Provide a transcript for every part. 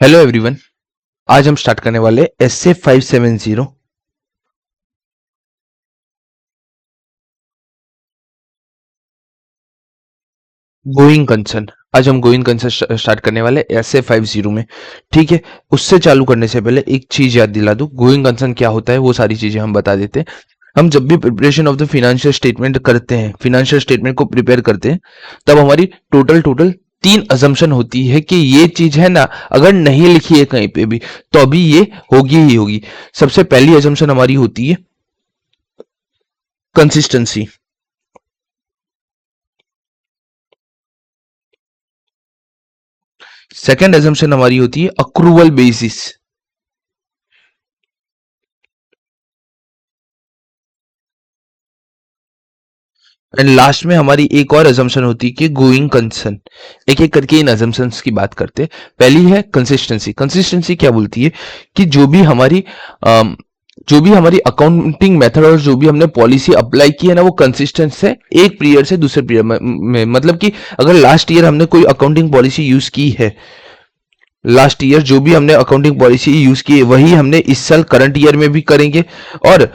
Hello everyone. आज हम start करने वाले एसए 570 गोइंग कंसर्न। आज हम गोइंग कंसर्न स्टार्ट करने वाले एसए 50 में। ठीक है, उससे चालू करने से पहले एक चीज याद दिला दूं, गोइंग कंसर्न क्या होता है वो सारी चीजें हम बता देते हैं। हम जब भी preparation of the financial statement करते हैं, फाइनेंशियल स्टेटमेंट को प्रिपेयर करते हैं, तब हमारी टोटल टोटल तीन अजम्पशन होती है कि ये चीज है ना, अगर नहीं लिखी है कहीं पे भी तो अभी ये होगी ही होगी। सबसे पहली अजम्पशन हमारी होती है कंसिस्टेंसी। सेकंड अजम्पशन हमारी होती है अक्रूवल बेसिस। एंड लास्ट में हमारी एक और अजम्पशन होती है कि गोइंग कंसर्न। एक एक करके इन अजम्पशंस की बात करते हैं। पहली है कंसिस्टेंसी। कंसिस्टेंसी क्या बोलती है कि जो भी हमारी अकाउंटिंग मेथड और जो भी हमने पॉलिसी अप्लाई की है ना, वो कंसिस्टेंट है एक पीरियड से दूसरे पीरियड में। मतलब कि अगर लास्ट ईयर हमने कोई अकाउंटिंग पॉलिसी यूज की है, लास्ट ईयर जो भी हमने अकाउंटिंग पॉलिसी यूज की है वही हमने इस साल करंट ईयर में भी करेंगे, और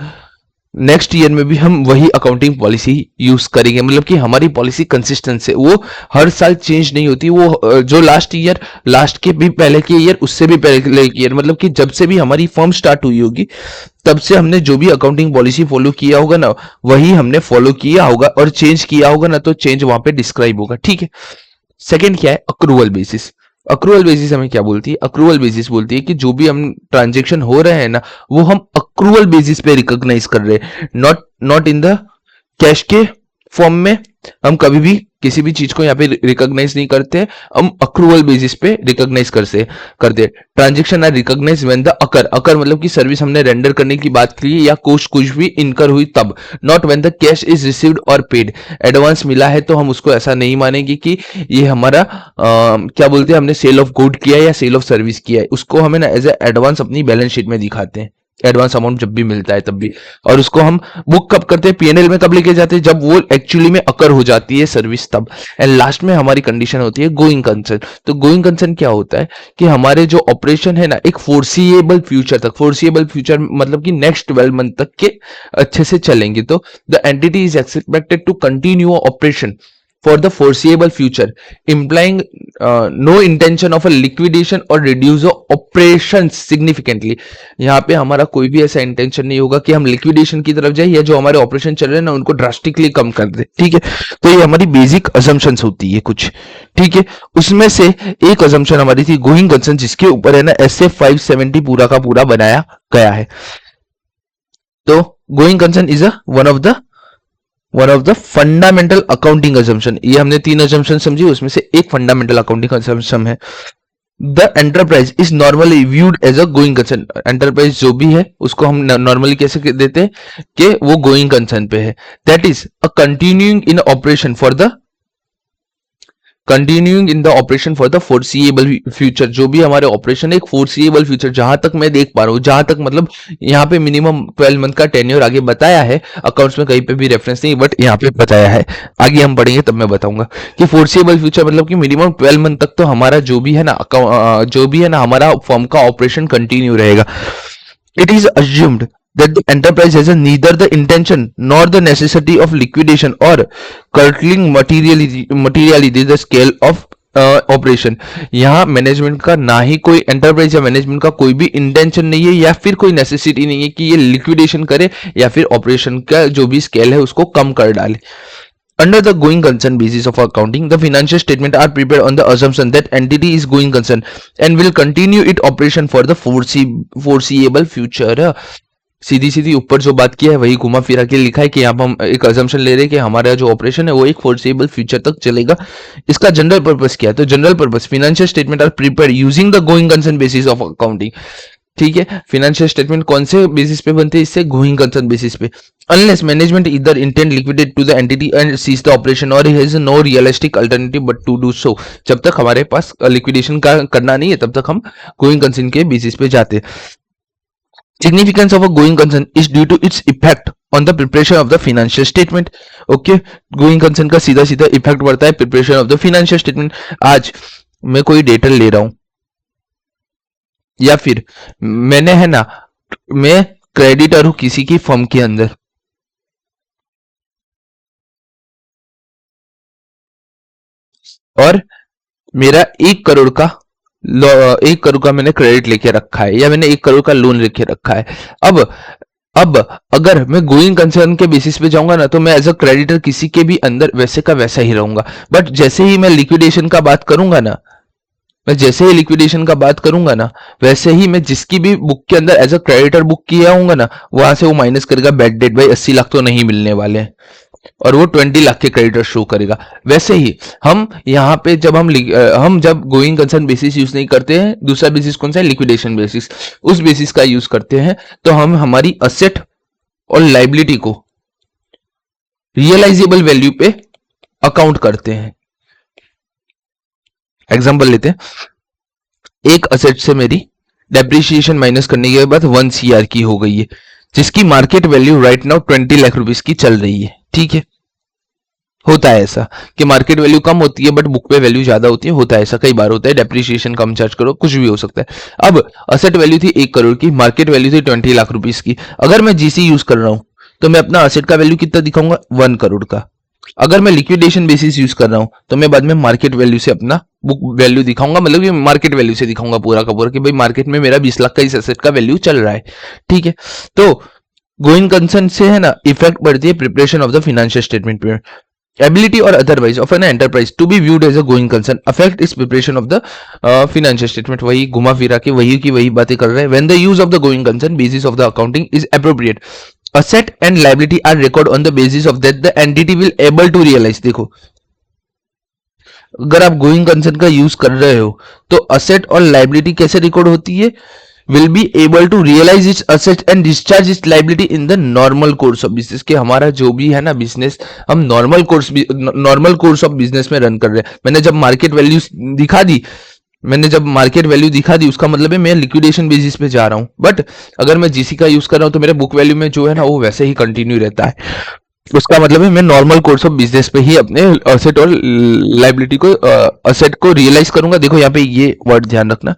नेक्स्ट ईयर में भी हम वही अकाउंटिंग पॉलिसी यूज करेंगे। मतलब कि हमारी पॉलिसी कंसिस्टेंट है, वो हर साल चेंज नहीं होती। वो जो लास्ट ईयर, लास्ट के भी पहले के ईयर, उससे भी पहले के ईयर, मतलब कि जब से भी हमारी फर्म स्टार्ट हुई होगी तब से हमने जो भी अकाउंटिंग पॉलिसी फॉलो किया होगा ना, वही हमने फॉलो किया होगा, और चेंज किया होगा ना तो चेंज वहां पे डिस्क्राइब होगा। ठीक है। सेकेंड क्या है? Accrual basis. अक्रूवल बेसिस हमें क्या बोलती है? अक्रूवल बेसिस बोलती है कि जो भी हम ट्रांजेक्शन हो रहे हैं ना, वो हम अक्रूवल बेसिस पे रिकॉग्नाइज कर रहे हैं, not not in the cash के फॉर्म में। हम कभी भी किसी भी चीज को यहाँ पे रिकॉग्नाइज नहीं करते, हम अक्रूवल बेसिस पे रिकॉग्नाइज करते। Transaction are recognise when they occur. Occur मतलब कि सर्विस हमने रेंडर करने की बात की या कुछ भी इनकर हुई तब। Not when the cash is received और पेड। एडवांस मिला है तो हम उसको ऐसा नहीं मानेंगे कि ये हमारा क्या बोलते हैं, हमने सेल ऑफ गुड किया है या सेल ऑफ सर्विस किया है। उसको हमें ना एज ए एडवांस अपनी बैलेंस शीट में दिखाते हैं, एडवांस अमाउंट जब भी मिलता है तब भी। और उसको हम बुक कब करते हैं? पीएनएल में कब लेके जाते हैं? जब वो एक्चुअली में अकर हो जाती है सर्विस तब। एंड लास्ट में हमारी कंडीशन होती है गोइंग कंसर्न। तो गोइंग कंसर्न क्या होता है कि हमारे जो ऑपरेशन है ना, एक फोर्सिएबल फ्यूचर तक, फोर्सिएबल फ्यूचर मतलब कि नेक्स्ट 12 मंथ तक के अच्छे से चलेंगे। तो the entity is expected to continue operation for the foreseeable future, implying no intention of a liquidation or reduce the operations significantly। यहाँ पे हमारा कोई भी ऐसा इंटेंशन नहीं होगा कि हम लिक्विडेशन की तरफ जाए या जो हमारे ऑपरेशन चल रहे हैं ना उनको ड्रास्टिकली कम कर दे। ठीक है, तो ये हमारी बेसिक अजम्पशंस होती है कुछ। ठीक है, उसमें से एक अजम्पशन हमारी थी गोइंग कंसर्न, जिसके ऊपर है ना एसए 570 पूरा का पूरा बनाया गया है। तो going concern is one of the fundamental accounting assumption. ये हमने तीन अजम्पशन समझी, उसमें से एक फंडामेंटल अकाउंटिंग अजम्पशन है। The enterprise is normally viewed as a going concern. Enterprise जो भी है उसको हम नॉर्मली कैसे देते हैं कि वो गोइंग कंसर्न पे है। That is a continuing in operation for the continuing in the operation for the foreseeable future. जो भी हमारे ऑपरेशन है एक फोर्सिएबल फ्यूचर, जहां तक मैं देख पा रहा हूं, जहां तक मतलब यहाँ पे मिनिमम 12 मंथ का टेन्योर आगे बताया है, अकाउंट्स में कहीं पे भी रेफरेंस नहीं, बट यहाँ पे बताया है। आगे हम पढ़ेंगे तब मैं बताऊंगा कि फोर्सिएबल फ्यूचर मतलब कि मिनिमम 12 मंथ तक तो हमारा जो भी है ना जो भी है ना हमारा फर्म का ऑपरेशन कंटिन्यू रहेगा। It is assumed that the enterprise has neither the intention nor the necessity of liquidation or curtailing materially the scale of operation. यहाँ मैनेजमेंट का ना ही कोई एंटरप्राइज या मैनेजमेंट का कोई भी इंटेंशन नहीं है या फिर कोई नेसेसिटी नहीं है कि ये लिक्विडेशन करे या फिर ऑपरेशन का जो भी स्केल है उसको कम कर डाले। Under the going concern basis of accounting, the financial statements are prepared on the assumption that entity is going concern and will continue its operation for the foreseeable future। सीधी सीधी ऊपर जो बात की है वही घुमा फिरा के लिखा है कि यहाँ पर हम एक अजम्पशन ले रहे हैं कि हमारा जो ऑपरेशन है वो एक फोर्सेबल फ्यूचर तक चलेगा। इसका जनरल पर्पस क्या है? तो general purpose, financial statement are prepared using the going concern basis of accounting. ठीक है, फाइनेंशियल स्टेटमेंट कौन से बेसिस पे बनते हैं? इससे गोइंग कंसर्न बेसिस पे। अनलेस मैनेजमेंट इधर intend liquidate to the entity and cease the operation और has no realistic alternative but to do so. जब तक हमारे पास लिक्विडेशन का करना नहीं है तब तक हम गोइंग कंसर्न के बेसिस पे जाते हैं। Significance of a going concern is due to its effect on the preparation of the financial statement। Okay, going concern का सीधा सीधा इफेक्ट पड़ता है preparation of the financial statement. आज मैं कोई डेटा ले रहा हूं, या फिर मैंने है ना, मैं क्रेडिटर हूं किसी की फर्म के अंदर, और मेरा 1 करोड़ का 1 करोड़ का मैंने क्रेडिट लेके रखा है, या मैंने 1 करोड़ का लोन लेके रखा है। अब अब अगर मैं गोइंग कंसर्न के बेसिस पे जाऊंगा ना, तो मैं एज अ क्रेडिटर किसी के भी अंदर वैसे का वैसा ही रहूंगा। बट जैसे ही मैं लिक्विडेशन का बात करूंगा ना, मैं जैसे ही लिक्विडेशन का बात करूंगा ना, वैसे ही मैं जिसकी भी बुक के अंदर एज अ क्रेडिटर बुक किया हूंगा ना, वहां से वो माइनस करेगा बैड डेट, भाई 80 लाख तो नहीं मिलने वाले हैं, और वो 20 लाख के क्रेडिटर शो करेगा। वैसे ही हम यहाँ पे जब हम जब गोइंग कंसर्न बेसिस यूज नहीं करते हैं, दूसरा बेसिस कौन सा है, लिक्विडेशन बेसिस, उस बेसिस का यूज करते हैं, तो हम हमारी असेट और लाइबिलिटी को रियलाइजेबल वैल्यू पे अकाउंट करते हैं। एग्जांपल लेते हैं, एक असेट से मेरी डेप्रिसिएशन माइनस करने के बाद 1 CR की हो गई है, जिसकी market value right now 20 lakh rupees की चल रही है। ठीक है, होता है ऐसा कि मार्केट वैल्यू कम होती है बट बुक पे वैल्यू ज्यादा होती है, होता है ऐसा, कई बार होता है, डेप्रिसिएशन कम चार्ज करो, कुछ भी हो सकता है। अब असेट वैल्यू थी 1 करोड़ की, मार्केट वैल्यू थी 20 लाख रुपीज की। अगर मैं जीसी यूज कर रहा हूं, तो मैं अपना असेट का वैल्यू कितना दिखाऊंगा, 1 करोड़ का। अगर मैं लिक्विडेशन बेसिस यूज कर रहा हूं, तो मैं बाद में मार्केट वैल्यू से अपना बुक वैल्यू दिखाऊंगा, मतलब कि मार्केट वैल्यू से दिखाऊंगा पूरा का पूरा, कि भाई मार्केट में मेरा 20 लाख का इस एसेट का वैल्यू चल रहा है। ठीक है, तो गोइंग कंसर्न से है ना इफेक्ट पड़ती है preparation of the financial statement पे। ability or otherwise of an enterprise to be viewed as a going concern affect its preparation of the financial statement। वही घुमा फिरा के वही की वही बातें कर रहे हैं। when the use of the going concern basis of the accounting is appropriate, asset and liability are record on the basis of that the entity will able to realize। देखो, अगर आप गोइंग कंसर्न का use कर रहे हो, तो asset और liability कैसे रिकॉर्ड होती है, will be able to realize its assets and discharge its liability in the normal course of business। कि हमारा जो भी है ना बिजनेस, हम नॉर्मल कोर्स ऑफ बिजनेस में रन कर रहे हैं। मैंने जब मार्केट वैल्यू दिखा दी, उसका मतलब है मैं लिक्विडेशन बेसिस पे जा रहा हूं। बट अगर मैं जीसी का यूज कर रहा हूं, तो मेरे बुक वैल्यू में जो है ना वो वैसे ही कंटिन्यू रहता है। उसका मतलब है मैं नॉर्मल कोर्स ऑफ बिजनेस पे ही अपने असेट और लाइबिलिटी को असेट को रियलाइज करूंगा। देखो यहाँ पे ये वर्ड ध्यान रखना,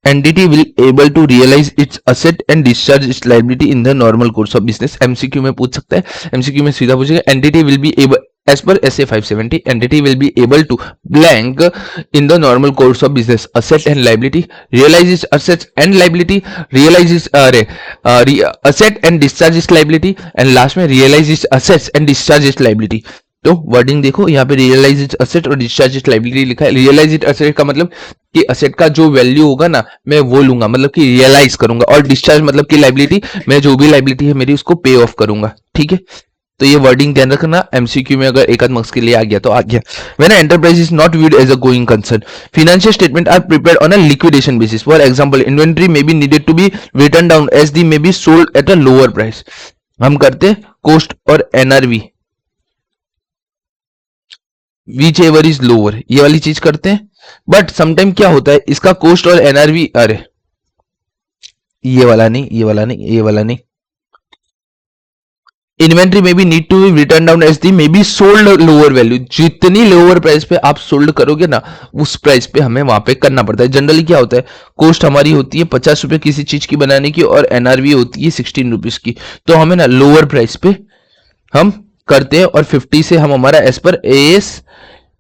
entity will able to realize its asset and discharge its liability in the normal course of business। MCQ में पूछ सकता है, MCQ में सीधा पूछेगा entity will be able as per SA 570 entity will be able to blank in the normal course of business asset and liability, realize its assets and liability, realize its asset and discharge its liability, and last में realize its assets and discharge its liability। तो wording देखो, यहाँ पे realise it asset और discharge it liability लिखा है। Realise it asset का मतलब कि असेट का जो वैल्यू होगा ना, मैं वो लूंगा, मतलब कि रियलाइज करूंगा, और डिस्चार्ज मतलब कि लाइबिलिटी, मैं जो भी लाइबिलिटी है मेरी उसको पे ऑफ करूंगा। ठीक है, तो ये वर्डिंग ध्यान रखना, एमसीक्यू में अगर एक आध मार्क्स के लिए आ गया तो आ गया। When enterprise is not viewed as a going concern, financial statement are prepared on a liquidation basis। For example, inventory may be needed to be written down as the may be sold at a lower price। हम करते cost और NRV, which ever is lower, ये वाली चीज करते हैं। But sometime क्या होता है, इसका कॉस्ट और एनआरवी, अरे ये वाला नहीं, ये वाला नहीं, ये वाला नहीं, इन्वेंट्री में भी need to be written down as they may be sold lower value. जितनी लोअर प्राइस पे आप सोल्ड करोगे ना, उस प्राइस पे हमें वहां पे करना पड़ता है। जनरली क्या होता है, कॉस्ट हमारी होती है 50 रुपए किसी चीज की बनाने की, और एनआरवी होती है 16 रुपीज की। तो हमें ना लोअर प्राइस पे हम करते हैं, और 50 से हम हमारा as per as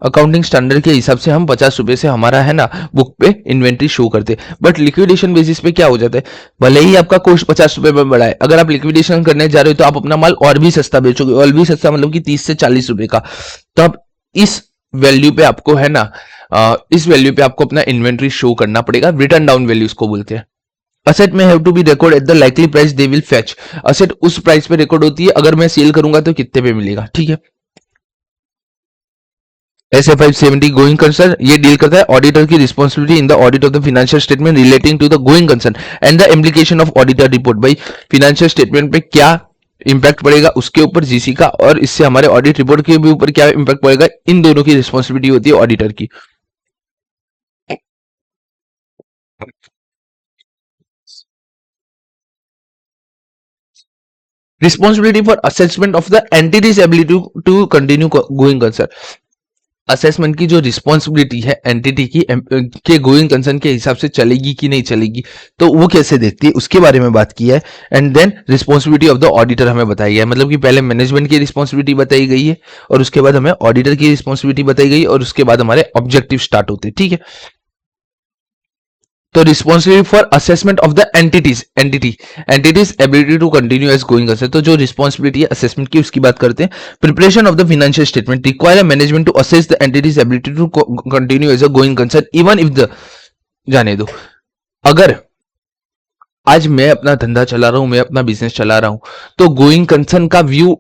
accounting standard के हिसाब से हम 50 रुपए से हमारा है ना बुक पे इन्वेंट्री शो करते। बट लिक्विडेशन बेसिस पे क्या हो जाता है, भले ही आपका कॉस्ट 50 रुपए में बढ़ा है, अगर आप लिक्विडेशन करने जा रहे हो तो आप अपना माल और भी सस्ता बेचोगे, और भी सस्ता मतलब कि 30 से 40 रुपए का। तो आप इस वैल्यू पे आपको है ना इस वैल्यू पे आपको अपना इन्वेंट्री शो करना पड़ेगा। रिटर्न डाउन वैल्यू उसको बोलते हैं। असेट में have to be record at the likely price they will fetch. Asset उस प्राइस पे रिकॉर्ड होती है, अगर मैं सेल करूंगा तो कितने पे मिलेगा। ठीक है, एस एफ 570 गोइंग कंसर्न ये डील करता है ऑडिटर की responsibility in the audit of the financial statement relating to the going concern and the implication of auditor report. भाई फाइनेंशियल स्टेटमेंट पे क्या इंपैक्ट पड़ेगा उसके ऊपर जीसी का, और इससे हमारे ऑडिट रिपोर्ट के भी ऊपर क्या इंपैक्ट पड़ेगा, इन दोनों की रिस्पॉन्सिबिलिटी होती है ऑडिटर की। Responsibility for assessment of the entity's ability to continue going concern। Assessment की जो रिस्पॉन्सिबिलिटी है एंटिटी की के गोइंग कंसर्न के हिसाब से चलेगी कि नहीं चलेगी, तो वो कैसे देखती है उसके बारे में बात की है। And then responsibility of the auditor हमें बताई गई है, मतलब कि पहले मैनेजमेंट की रिस्पॉन्सिबिलिटी बताई गई है और उसके बाद हमें ऑडिटर की रिस्पॉन्सिबिलिटी बताई गई और उसके बाद हमारे ऑब्जेक्टिव स्टार्ट होते हैं, ठीक है। तो responsibility for assessment of the entity's ability to continue as going concern, तो जो रिस्पॉन्सिबिलिटी है असेसमेंट की उसकी बात करते हैं। Preparation of the financial statement require management to assess the entity's ability to continue as a going concern even if the, जाने दो, अगर आज मैं अपना धंधा चला रहा हूं, मैं अपना बिजनेस चला रहा हूं, तो गोइंग कंसर्न का व्यू,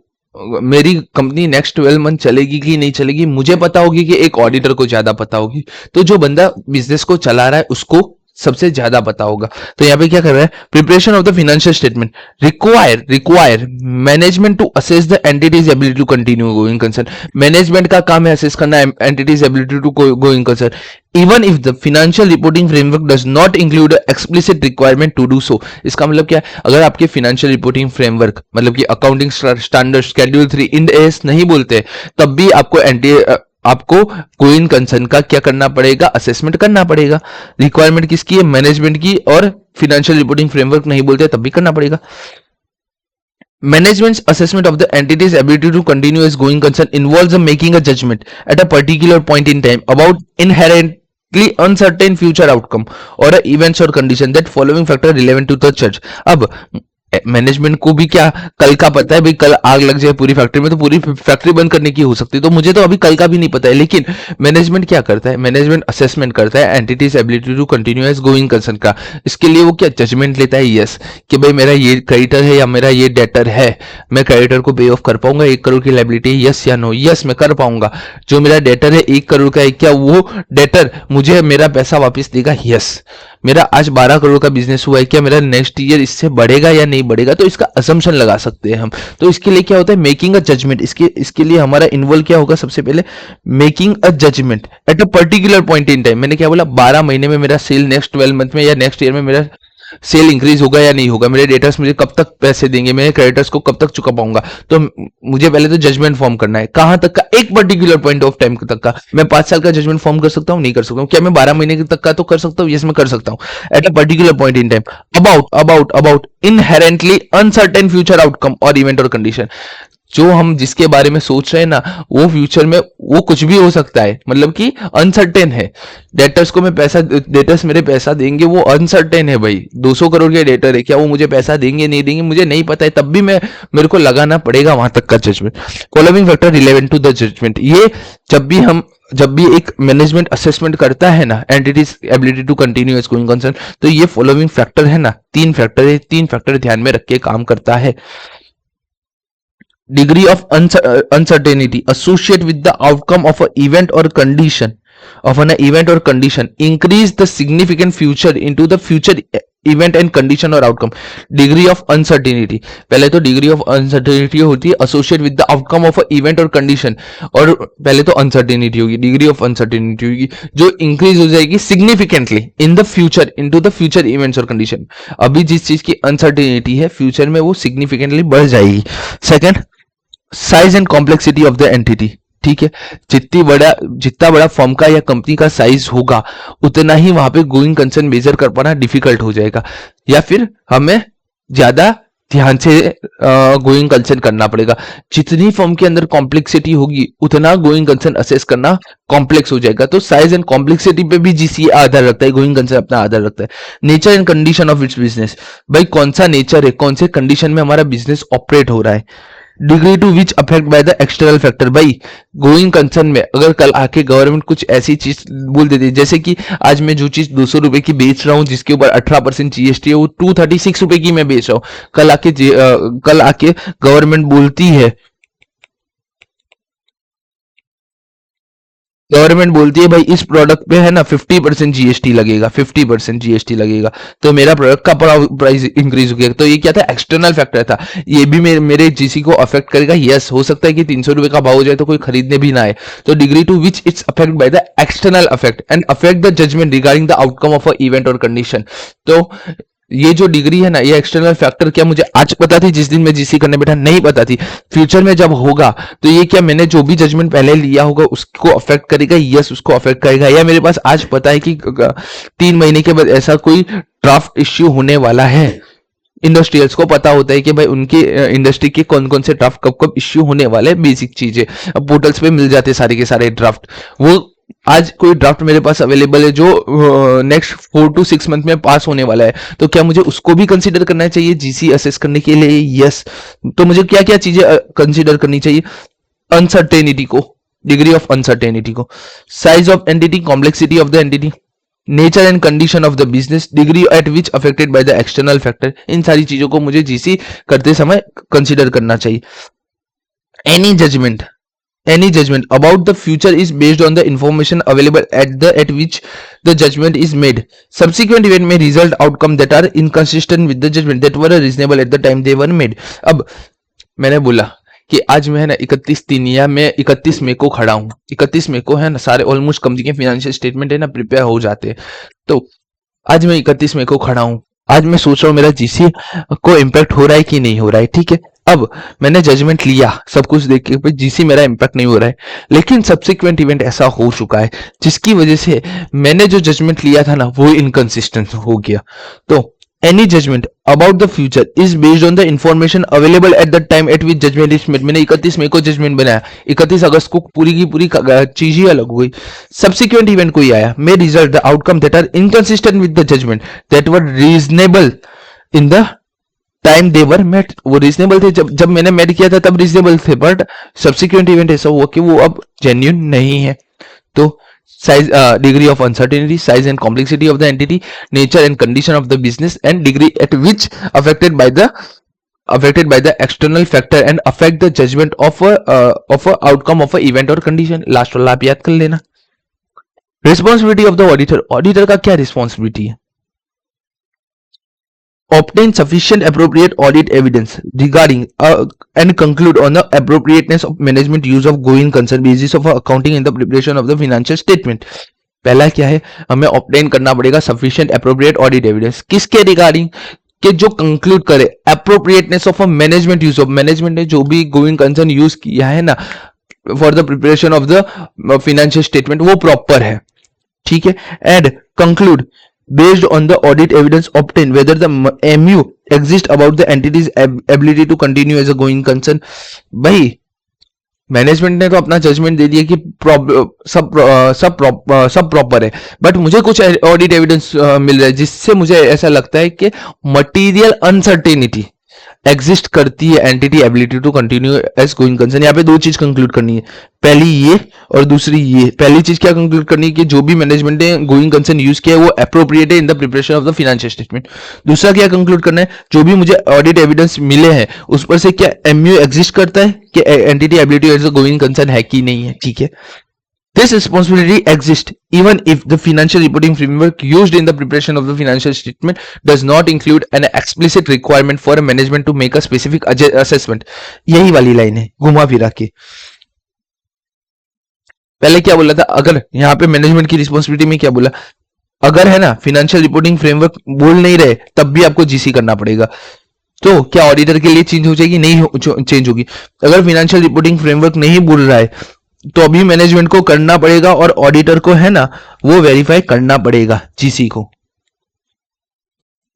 मेरी कंपनी नेक्स्ट 12 मंथ चलेगी कि नहीं चलेगी मुझे पता होगी कि एक ऑडिटर को ज्यादा पता होगी। तो जो बंदा बिजनेस को चला रहा है उसको सबसे ज्यादा पता होगा। तो यहाँ पे क्या कर रहा है, preparation of the financial statement require management to assess the entity's ability to continue going concern, management का काम है असेस करना entity's ability to going concern even if the financial reporting framework does not include explicit requirement to do so. इसका मतलब क्या है, अगर आपके फाइनेंशियल रिपोर्टिंग फ्रेमवर्क मतलब कि accounting standard schedule 3 end S नहीं बोलते, तब भी आपको गोइंग कंसर्न का क्या करना पड़ेगा, असेसमेंट करना पड़ेगा। रिक्वायरमेंट किसकी है, मैनेजमेंट की, और फाइनेंशियल रिपोर्टिंग फ्रेमवर्क नहीं बोलते तब भी करना पड़ेगा। Management's assessment of the entity's ability to continue as going concern involves making a judgment at a particular point in time about inherently uncertain future outcome or events or condition that following factor relevant to the judge। अब management को भी क्या कल का पता है, भाई कल आग लग जाए पूरी फैक्ट्री में तो पूरी फैक्ट्री बंद करने की हो सकती है, तो मुझे तो अभी कल का भी नहीं पता है। लेकिन मैनेजमेंट क्या करता है, मैनेजमेंट असेसमेंट करता है entity's ability to continue as going concern का। इसके लिए वो क्या जजमेंट लेता है, यस, कि भाई मेरा ये क्रेडिटर है या मेरा ये डेटर है, मैं क्रेडिटर को पे ऑफ कर पाऊंगा, 1 करोड़ की लायबिलिटी है, यस या नो, यस मैं कर पाऊंगा। जो मेरा डेटर है 1 करोड़ का है, क्या वो डेटर मुझे मेरा पैसा वापस देगा, यस। मेरा आज 12 करोड़ का बिजनेस हुआ है, क्या मेरा नेक्स्ट ईयर इससे बढ़ेगा या नहीं बढ़ेगा, तो इसका असम्पशन लगा सकते हैं हम। तो इसके लिए क्या होता है, मेकिंग अ जजमेंट। इसके लिए हमारा इन्वॉल्व क्या होगा, सबसे पहले making a judgment at a particular point in time. मैंने क्या बोला, 12 महीने में मेरा सेल नेक्स्ट 12 मंथ में या नेक्स्ट ईयर में मेरा सेल इंक्रीज होगा या नहीं होगा, मेरे डेटर्स मुझे कब तक पैसे देंगे, मेरे क्रेडिटर्स को कब तक चुका पाऊंगा। तो मुझे पहले तो जजमेंट फॉर्म करना है, कहां तक का, एक पर्टिकुलर पॉइंट ऑफ टाइम तक का। मैं 5 साल का जजमेंट फॉर्म कर सकता हूं, नहीं कर सकता हूं। क्या मैं 12 महीने तक का तो कर सकता हूं, यस मैं कर सकता हूं। Eight a particular point in time about inherently uncertain future outcome और इवेंट और कंडीशन। जो हम जिसके बारे में सोच रहे हैं ना, वो फ्यूचर में वो कुछ भी हो सकता है, मतलब कि अनसर्टेन है। डेटर्स मेरे पैसा देंगे, वो अनसर्टेन है भाई। 200 करोड़ के डेटर है, क्या वो मुझे पैसा देंगे नहीं देंगे मुझे नहीं पता है, तब भी मेरे को लगाना पड़ेगा वहां तक का judgment. Following factor relevant to the judgment, ये जब भी एक मैनेजमेंट असेसमेंट करता है ना entity's ability to continue as going concern, तो ये फॉलोइंग फैक्टर है ना, 3 फैक्टर है, 3 फैक्टर ध्यान में रख के काम करता है। Degree of uncertainty associated with the outcome of an event or condition increase the significant future into the future event and condition or outcome। degree of uncertainty, पहले तो degree of uncertainty होती है associated with the outcome of an event or condition, और पहले तो uncertainty होगी, degree of uncertainty होगी जो increase हो जाएगी significantly in the future into the future events और condition। अभी जिस चीज की uncertainty है फ्यूचर में वो significantly बढ़ जाएगी। Second, size and complexity of the entity, ठीक है। जितना बड़ा फर्म का या कंपनी का साइज होगा उतना ही वहां पे गोइंग कंसर्न मेजर कर पाना डिफिकल्ट हो जाएगा, या फिर हमें ज्यादा ध्यान से गोइंग कंसर्न करना पड़ेगा। जितनी फर्म के अंदर कॉम्प्लेक्सिटी होगी उतना गोइंग कंसर्न असेस करना कॉम्प्लेक्स हो जाएगा। तो साइज एंड कॉम्प्लेक्सिटी पे भी जीसीए आधार रखता है, गोइंग कंसर्न अपना आधार रखता है। Nature and condition of its business, भाई कौन सा नेचर है, कौन से कंडीशन में हमारा बिजनेस ऑपरेट हो रहा है। Degree to which affect by the external factor, भाई गोइंग कंसर्न में अगर कल आके गवर्नमेंट कुछ ऐसी चीज बोल देती है, जैसे कि आज मैं जो चीज 200 रुपए की बेच रहा हूं जिसके ऊपर 18% जीएसटी है, वो 236 रुपए की मैं बेच रहा हूं। कल आके गवर्नमेंट बोलती है भाई इस प्रोडक्ट पे है ना 50% जीएसटी लगेगा, 50% जीएसटी लगेगा, तो मेरा प्रोडक्ट का प्राइस इंक्रीज हो गया। तो ये क्या था, एक्सटर्नल फैक्टर था, ये भी मेरे जीसी को अफेक्ट करेगा। यस, हो सकता है कि 300 रुपए का भाव हो जाए तो कोई खरीदने भी ना आए। तो degree to which it's affect by the external affect and affect the judgment regarding the outcome of a event और कंडीशन। तो ये जो डिग्री है ना, ये एक्सटर्नल फैक्टर क्या मुझे आज पता थी जिस दिन मैं जीसी करने बैठा? नहीं पता थी। फ्यूचर में जब होगा तो ये क्या मैंने जो भी जजमेंट पहले लिया होगा उसको अफेक्ट करेगा? यस, उसको अफेक्ट करेगा। या मेरे पास आज पता है कि 3 महीने के बाद ऐसा कोई ड्राफ्ट इश्यू होने वाला है। इंडस्ट्रियल्स को पता होता है कि भाई उनकी इंडस्ट्री के कौन कौन से ड्राफ्ट कब कब इश्यू होने वाले हैं, बेसिक चीजें अब पोर्टल्स पे मिल जाते हैं सारे के सारे ड्राफ्ट। वो आज कोई ड्राफ्ट मेरे पास अवेलेबल है जो नेक्स्ट 4 to 6 मंथ में पास होने वाला है, तो क्या मुझे उसको भी कंसीडर करना चाहिए जीसी असेस करने के लिए? यस। तो मुझे क्या क्या चीजें कंसीडर करनी चाहिए? अनसर्टेनिटी को, डिग्री ऑफ अनसर्टेनिटी को, size of entity, complexity of the entity, nature and condition of the business, degree at which affected by the external factor. इन सारी चीजों को मुझे जीसी करते समय कंसीडर करना चाहिए। Any judgment, any judgment about the future is based on the information available at which the judgment is made. Subsequent event may result outcome that are inconsistent with the judgment that were reasonable at the time they were made. अब मैंने बोला कि आज मैं है ना 31/3 या मैं 31 मई को खड़ा हूँ। 31 मई को है ना सारे ऑलमोस्ट कंपनी के फाइनेंशियल स्टेटमेंट है ना प्रिपेयर हो जाते हैं। तो आज मैं 31 मई को खड़ा हूँ। आज मैं सोच रहा हूँ मेरा जीसी को इम्पैक्ट हो रहा है कि नहीं हो रहा है। ठीक है, अब मैंने जजमेंट लिया, सब कुछ देख के जीसी मेरा इम्पैक्ट नहीं हो रहा है, लेकिन सब्सिक्वेंट इवेंट ऐसा हो चुका है जिसकी वजह से मैंने जो जजमेंट लिया था ना वो इनकंसिस्टेंट हो गया। तो any judgment about the future is based on the information available at the time at which judgment is made. मैंने 31 मई को जजमेंट बनाया, 31 अगस्त को पूरी की पूरी चीज ही अलग हो गई। सब्सिक्वेंट इवेंट कोई आया, may result the outcome that are inconsistent with the judgment that were reasonable in the time they were made. वो रीजनेबल थे जब मैंने मेट किया था तब रीजनेबल थे, बट सब्सिक्वेंट इवेंट ऐसा हुआ कि वो अब जेन्युइन नहीं है। तो size, degree of uncertainty, size and complexity of the entity, nature and condition of the business, and degree at which affected by the external factor and affect the judgment of a outcome of a event or condition. Last वाला आप याद कर लेना। Responsibility of the auditor, auditor का क्या responsibility है? obtain sufficient appropriate audit evidence regarding and conclude on the appropriateness of management use of going concern basis of accounting in the preparation of the financial statement. पहला क्या है, हमें obtain करना पड़ेगा sufficient appropriate audit evidence. किसके regarding? कि जो conclude करे appropriateness of a management use of, management ने जो भी गोइंग कंसर्न यूज किया है ना for the preparation of the financial statement वो प्रॉपर है। ठीक है, and conclude based on the audit evidence obtained whether the MU exists about the entity's ability to continue as a going concern। भाई management ने तो अपना judgement दे दिया कि सब प्रॉपर है, बट मुझे कुछ ऑडिट एविडेंस मिल रहा है जिससे मुझे ऐसा लगता है कि मटीरियल अनसर्टेनिटी एग्जिस्ट करती है entity ability to continue as going concern. यहाँ पे दो चीज कंक्लूड करनी है, पहली ये और दूसरी ये। पहली चीज क्या कंक्लूड करनी है कि जो भी मैनेजमेंट ने गोइंग कंसर्न यूज किया है वो अप्रोप्रिएट है इन the preparation of the financial statement. दूसरा क्या कंक्लूड करना है, जो भी मुझे ऑडिट एविडेंस मिले हैं उस पर से क्या एमयू एग्जिस्ट करता है कि entity ability as a going concern है कि नहीं है। ठीक है, this responsibility exists even if the financial reporting framework used in the preparation of the financial statement does not include an explicit requirement for a management to make a specific assessment। यही वाली line है घुमा फिरा के। पहले क्या बोला था, अगर यहाँ पे मैनेजमेंट की रिस्पॉन्सिबिलिटी में क्या बोला, अगर है ना फाइनेंशियल रिपोर्टिंग फ्रेमवर्क बोल नहीं रहे तब भी आपको जीसी करना पड़ेगा। तो क्या ऑडिटर के लिए चेंज हो जाएगी? नहीं चेंज होगी। अगर फाइनेंशियल रिपोर्टिंग फ्रेमवर्क नहीं बोल रहा है तो अभी मैनेजमेंट को करना पड़ेगा और ऑडिटर को है ना वो वेरीफाई करना पड़ेगा जीसी को।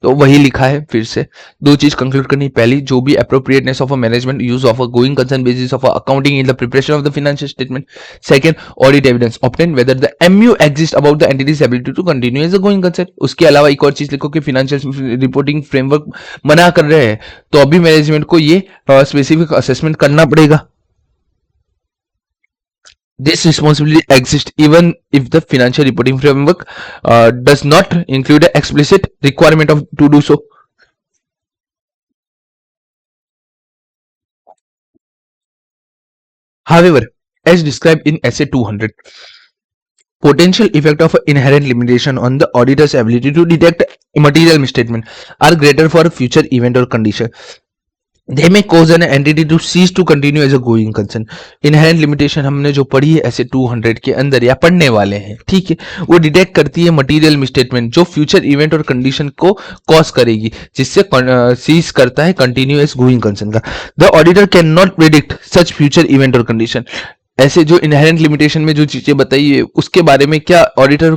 तो वही लिखा है, फिर से दो चीज कंक्लूड करनी, पहली जो भी appropriateness of a management use of a going concern basis of accounting in the preparation of the financial statement. Second, audit evidence obtain whether the MU exist about the entity's ability to continue as a going concern. उसके अलावा एक और चीज लिखो कि financial reporting framework मना कर रहे हैं तो अभी मैनेजमेंट को ये स्पेसिफिक असेसमेंट करना पड़ेगा। This responsibility exists even if the financial reporting framework does not include an explicit requirement of to do so. However, as described in Essay 200, potential effect of inherent limitation on the auditor's ability to detect material misstatement are greater for future event or condition. They may cause an entity to cease to continue as a going concern. Inherent limitation हमने जो पढ़ी है ऐसे 200 के अंदर या पढ़ने वाले हैं, ठीक है, वो डिटेक्ट करती है मटेरियल मिसस्टेटमेंट जो फ्यूचर इवेंट और कंडीशन को कॉज करेगी, जिससे सीज करता है कंटिन्यू एज गोइंग कंसर्न का. The auditor can not predict such future event और कंडीशन. ऐसे जो इनहेरेंट लिमिटेशन में जो चीजें बताई है उसके बारे में क्या ऑडिटर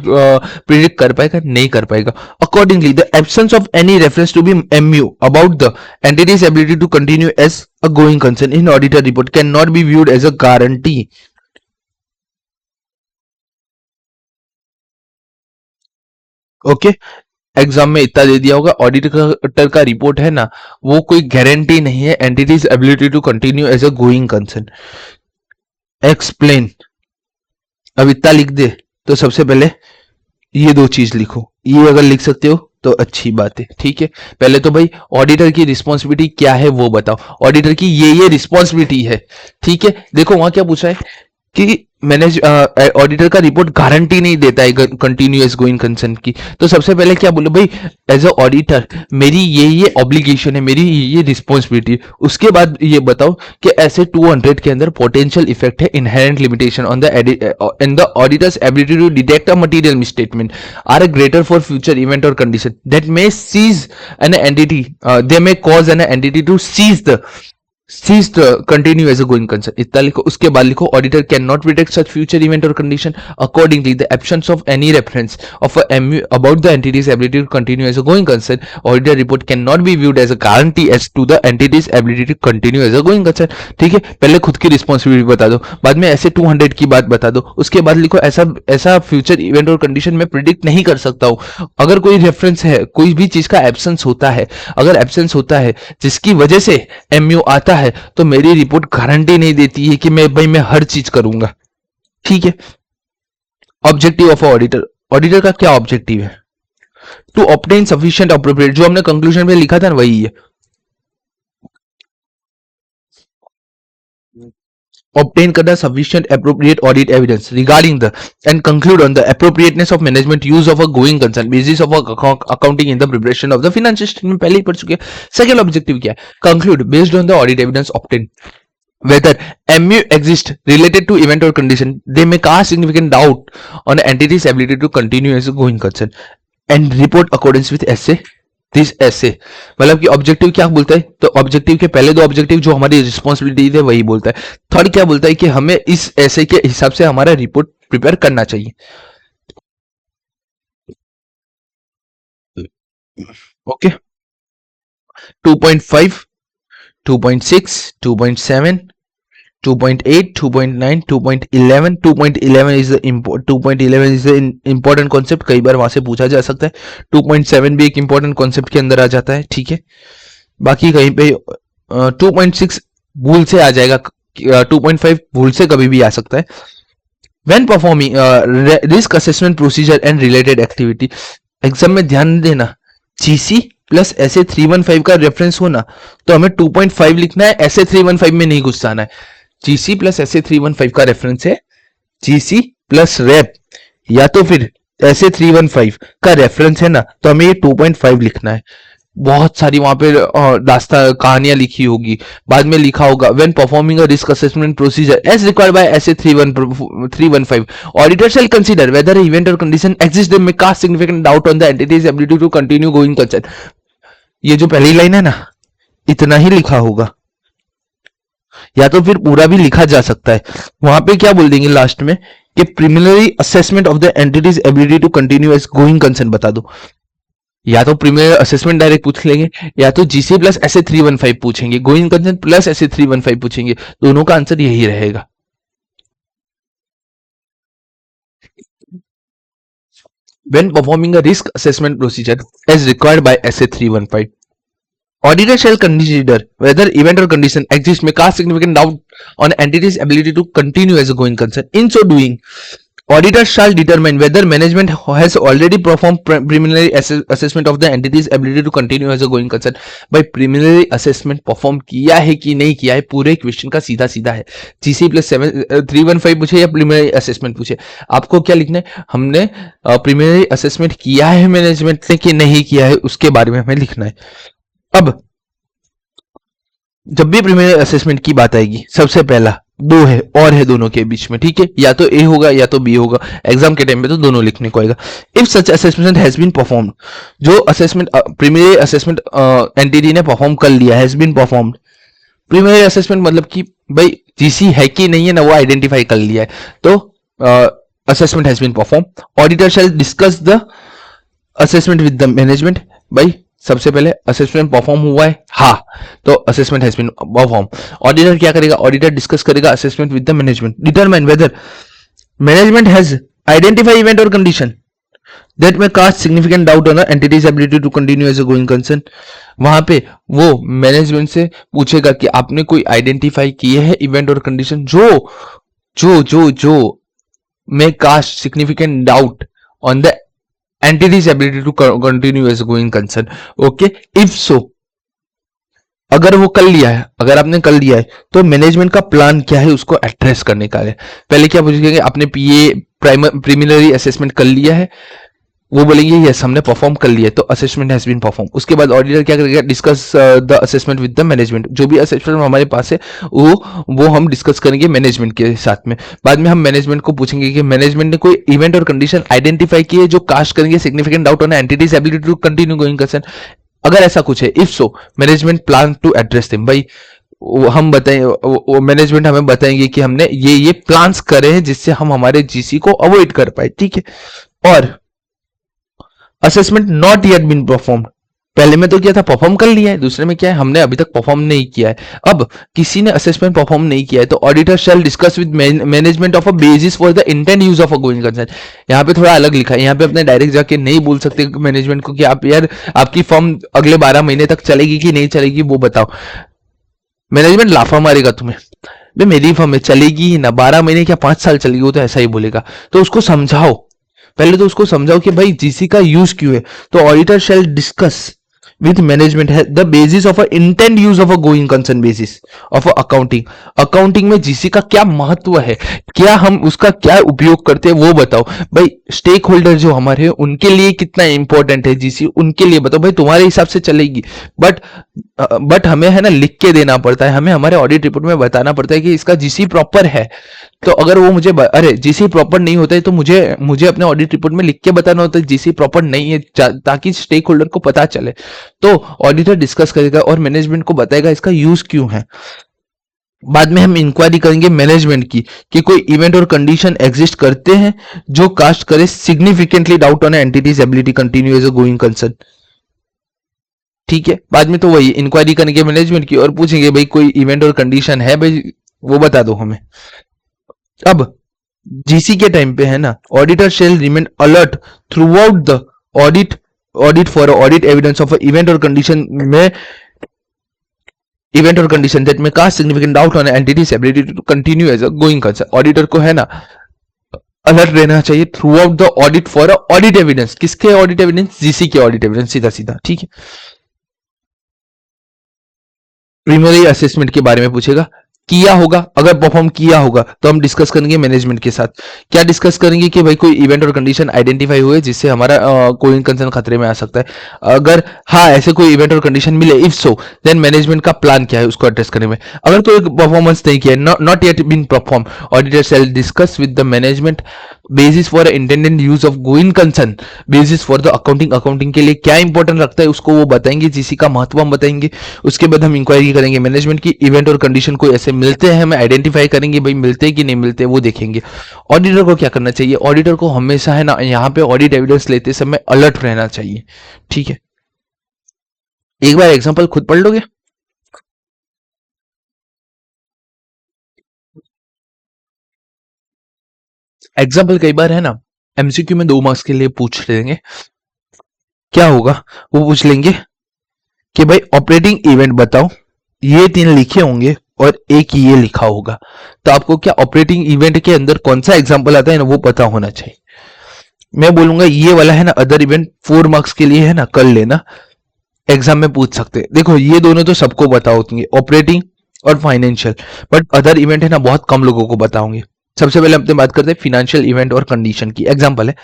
प्रिडिक्ट कर पाएगा? नहीं कर पाएगा. Accordingly the absence of any reference to be MU about the entity's ability to continue as a going concern in auditor report can not be viewed as a guarantee. Okay, exam में इतना दे दिया होगा. Auditor का report है ना, वो कोई guarantee नहीं है entity's ability to continue as a going concern. Explain. अब इतना लिख दे तो सबसे पहले ये दो चीज लिखो. ये अगर लिख सकते हो तो अच्छी बात है, ठीक है. पहले तो भाई ऑडिटर की रिस्पॉन्सिबिलिटी क्या है वो बताओ. ऑडिटर की ये रिस्पॉन्सिबिलिटी है, ठीक है. देखो वहां क्या पूछा है कि मैनेज ऑडिटर का रिपोर्ट गारंटी नहीं देता है कंटिन्यूअस गोइंग कंसर्न की. तो सबसे पहले क्या बोलो भाई, एज अ ऑडिटर मेरी ये ऑब्लिगेशन है, मेरी ये रिस्पॉन्सिबिलिटी. उसके बाद ये बताओ कि ऐसे 200 के अंदर पोटेंशियल इफेक्ट है inherent limitation on the in the auditor's ability to detect a material misstatement are greater for future event और condition that may cease an entity, they may cause an entity to cease the continue as a going concern. इतना लिखो. उसके बाद लिखो auditor can not predict such future event और condition. Accordingly the absence of any reference of MU about the entity's ability to continue as a going concern auditor report can not be viewed as a guarantee as to the entity's ability to continue as a going concern. ठीक है, पहले खुद की responsibility बता दो, बाद में ऐसे 200 की बात बता दो. उसके बाद लिखो ऐसा फ्यूचर इवेंट और कंडीशन में प्रिडिक्ट नहीं कर सकता हूं. अगर कोई रेफरेंस है, कोई भी चीज का एब्सेंस होता है, अगर एब्सेंस होता है जिसकी वजह से एमयू आता है, तो मेरी रिपोर्ट गारंटी नहीं देती है कि मैं हर चीज करूंगा. ठीक है. Objective of auditor. ऑडिटर का क्या ऑब्जेक्टिव है? टू ऑब्टेन सफिशिएंट अप्रोप्रिएट, जो हमने कंक्लूजन में लिखा था ना वही है. obtain करना sufficient appropriate audit evidence regarding the and conclude on the appropriateness of management use of a going concern basis of a accounting in the preparation of the financial statement. पहले ही पढ़ चुके हैं. सेकंड ऑब्जेक्टिव क्या है? conclude based on the audit evidence obtained whether MU exists related to event or condition they may cast significant doubt on the entity's ability to continue as a going concern and report accordance with essay this ऐसे. मतलब कि objective क्या बोलता है? तो objective के पहले दो ऑब्जेक्टिव जो हमारी रिस्पॉन्सिबिलिटी है वही बोलता है. थर्ड क्या बोलता है कि हमें इस ऐसे के हिसाब से हमारा रिपोर्ट प्रिपेयर करना चाहिए. Okay. 2.5, 2.6, 2.7, 2.8, 2.9, 2.11. 2.11 is the 2.11 is the important concept. कई बार वहां से पूछा जा सकता है. 2.7 भी एक important concept के अंदर आ जाता है. ठीक है. बाकी कहीं पे 2.6 भूल से आ जाएगा. 2.5 भूल से कभी भी आ सकता है. When performing risk assessment procedure and related activity, exam में ध्यान देना, GC प्लस ऐसे 315 का रेफरेंस होना तो हमें 2.5 लिखना है, ऐसे 315 में नहीं घुसाना है. GC प्लस ऐसे 315 का रेफरेंस है, GC प्लस रेप या तो फिर ऐसे 315 का रेफरेंस है ना, तो हमें ये 2.5 लिखना है. बहुत सारी वहां पे दास्ता कहानियां लिखी होगी. बाद में लिखा होगा when performing a risk assessment procedure as required by SA 315 auditor shall consider whether event और condition exist that may cast significant doubt on the entity's ability to continue going concern. ये जो पहली लाइन है ना, इतना ही लिखा होगा या तो फिर पूरा भी लिखा जा सकता है. वहां पे क्या बोल देंगे लास्ट में कि preliminary assessment of the entity's ability to continue as going concern बता दो. या तो प्रीमियर असेसमेंट डायरेक्ट पूछ लेंगे या तो जीसी प्लस ऐसे 315 पूछेंगे, गोइंग कंसर्न प्लस ऐसे 315 पूछेंगे. दोनों का आंसर यही रहेगा. When performing a risk assessment procedure as required by SA 315, auditor shall consider whether event or condition exists may cast significant doubt on entity's ability to continue as a going concern. In so doing, auditor shall determine whether management has already performed preliminary assessment of the entity's ability to continue as a going concern. by preliminary assessment perform किया है कि नहीं किया है, पूरे question का सीधा सीधा है. GC प्लस 315 पूछे या प्रीलिमिनरी असेसमेंट पूछे, आपको क्या लिखना है? हमने प्रीलिमिनरी असेसमेंट किया है मैनेजमेंट ने कि नहीं किया है, उसके बारे में हमें लिखना है. अब जब भी प्रीलिमिनरी असेसमेंट की बात आएगी, सबसे पहला दो है और है दोनों के बीच में, ठीक है, या तो ए होगा या तो बी होगा। एग्जाम के टाइम पे तो दोनों लिखने को आएगा। If such assessment has been performed, जो असेसमेंट प्रीलिमिनरी असेसमेंट एंटिटी ने परफॉर्म कर लिया, has been performed. Preliminary assessment मतलब कि भाई जीसी है कि नहीं है ना, वो आइडेंटिफाई कर लिया है, तो assessment has been perform. Auditor shall discuss the assessment with the management. भाई सबसे पहले असेसमेंट परफॉर्म हुआ है, हाँ, तो assessment has been perform. Auditor क्या करेगा, ऑडिटर डिस्कस करेगा assessment with the management, determine whether management has identify event और condition that may cast significant doubt on the entity's ability to continue as a going concern। वहां पे वो management से पूछेगा कि आपने कोई आइडेंटिफाई किए हैं इवेंट और कंडीशन जो जो जो जो may cast significant doubt on the entity's ability to continue as a going concern। okay, if so, अगर वो कर लिया है, अगर आपने कर लिया है, तो मैनेजमेंट का प्लान क्या है उसको एड्रेस करने का है। पहले क्या पूछेंगे, आपने पीए प्रीलिमिनरी असेसमेंट कर लिया है, वो बोलेंगे यस हमने परफॉर्म कर लिया, तो असेसमेंट हैज बीन परफॉर्म। उसके बाद ऑडिटर क्या करेगा, discuss the assessment with the management. जो भी असेसमेंट हमारे पास है वो हम डिस्कस करेंगे मैनेजमेंट के साथ में। बाद में हम मैनेजमेंट को पूछेंगे कि मैनेजमेंट ने कोई इवेंट और कंडीशन आइडेंटिफाई की है जो कास्ट करेंगे significant doubt on entity's ability to continue going concern. अगर ऐसा कुछ है, if so management plan to address them. भाई हम बताएं, मैनेजमेंट हमें बताएंगे कि हमने ये प्लान्स करे हैं जिससे हम हमारे जीसी को अवॉइड कर पाए, ठीक है। और assessment not yet been performed, पहले में तो क्या था, परफॉर्म कर लिया है, दूसरे में क्या है, हमने अभी तक परफॉर्म नहीं किया है। अब किसी ने असेसमेंट परफॉर्म नहीं किया है, तो auditor shall discuss with management of a basis for the intent use of a going concern. यहाँ पे थोड़ा अलग लिखा है, यहाँ पे अपने डायरेक्ट जाके नहीं बोल सकते मैनेजमेंट को कि आप यार आपकी फर्म अगले 12 महीने तक चलेगी कि नहीं चलेगी वो बताओ। मैनेजमेंट लाफा मारेगा तुम्हें, भाई मेरी फर्म में चलेगी ही ना, 12 महीने क्या 5 साल चलेगी, वो तो ऐसा ही बोलेगा। तो उसको समझाओ, पहले तो उसको समझाओ कि भाई जीसी का यूज क्यों है। तो auditor shall discuss with management है the basis of a intent use of a going concern basis of accounting. Accounting में जीसी का क्या महत्व है, क्या हम उसका क्या उपयोग करते हैं वो बताओ। भाई स्टेक होल्डर जो हमारे हैं उनके लिए कितना इंपॉर्टेंट है जीसी, उनके लिए बताओ। भाई तुम्हारे हिसाब से चलेगी, बट हमें है ना लिख के देना पड़ता है, हमें हमारे ऑडिट रिपोर्ट में बताना पड़ता है कि इसका जीसी प्रॉपर है। तो अगर वो मुझे अरे जीसी प्रॉपर नहीं होता है तो मुझे अपने ऑडिट रिपोर्ट में लिख के बताना होता है जीसी प्रॉपर नहीं है, ताकि स्टेक होल्डर को पता चले। तो ऑडिटर डिस्कस करेगा और मैनेजमेंट को बताएगा इसका यूज क्यों है। बाद में हम इंक्वायरी करेंगे मैनेजमेंट की कि कोई इवेंट और कंडीशन एग्जिस्ट करते हैं जो कास्ट करे significantly doubt on entity's ability continue as a going concern, ठीक है। बाद में तो वही इंक्वायरी करेंगे मैनेजमेंट की और पूछेंगे भाई कोई इवेंट और कंडीशन है भाई वो बता दो हमें। अब जीसी के टाइम पे है ना, auditor shall remain alert throughout the audit for audit evidence of event और कंडीशन में इवेंट और condition that may cast significant doubt on entity's ability to continue as a going concern. Auditor को है ना alert रहना चाहिए throughout the audit for audit evidence. किसके audit evidence, GC के ऑडिट एविडेंस, सीधा सीधा, ठीक है। प्रीलिमिनरी असेसमेंट के बारे में पूछेगा, किया होगा, अगर परफॉर्म किया होगा तो हम डिस्कस करेंगे मैनेजमेंट के साथ। क्या डिस्कस करेंगे कि भाई कोई इवेंट और कंडीशन आइडेंटिफाई हुए जिससे हमारा कोई कंसर्न खतरे में आ सकता है। अगर हाँ ऐसे कोई इवेंट और कंडीशन मिले, इफ सो देन मैनेजमेंट का प्लान क्या है उसको एड्रेस करने में। अगर तो एक परफॉर्मेंस नहीं किया, not yet been perform, auditor shall discuss with the management basis for intended use of going concern, basis for the accounting के लिए क्या इंपॉर्टेंट रखता है उसको वो बताएंगे, जीसी का महत्व हम बताएंगे। उसके बाद हम इंक्वायरी करेंगे मैनेजमेंट की, इवेंट और कंडीशन को ऐसे मिलते हैं हमें आइडेंटिफाई करेंगे, भाई मिलते हैं कि नहीं मिलते वो देखेंगे। ऑडिटर को क्या करना चाहिए, ऑडिटर को हमेशा है ना यहाँ पे ऑडिट एविडेंस लेते समय अलर्ट रहना चाहिए, ठीक है। एक बार एग्जांपल खुद पढ़ लोगे। एग्जाम्पल कई बार है ना एमसीक्यू में 2 मार्क्स के लिए पूछ लेंगे। क्या होगा, वो पूछ लेंगे कि भाई ऑपरेटिंग इवेंट बताओ, ये 3 लिखे होंगे और एक ये लिखा होगा। तो आपको क्या ऑपरेटिंग इवेंट के अंदर कौन सा एग्जांपल आता है ना वो पता होना चाहिए। मैं बोलूंगा ये वाला है ना अदर इवेंट 4 मार्क्स के लिए है ना कर लेना, एग्जाम में पूछ सकते हैं। देखो ये दोनों तो सबको पता होती है, ऑपरेटिंग और फाइनेंशियल, बट अदर इवेंट है ना बहुत कम लोगों को पता होंगे। सबसे पहले हम बात करते हैं फिनेंशियल इवेंट और कंडीशन की। एग्जांपल है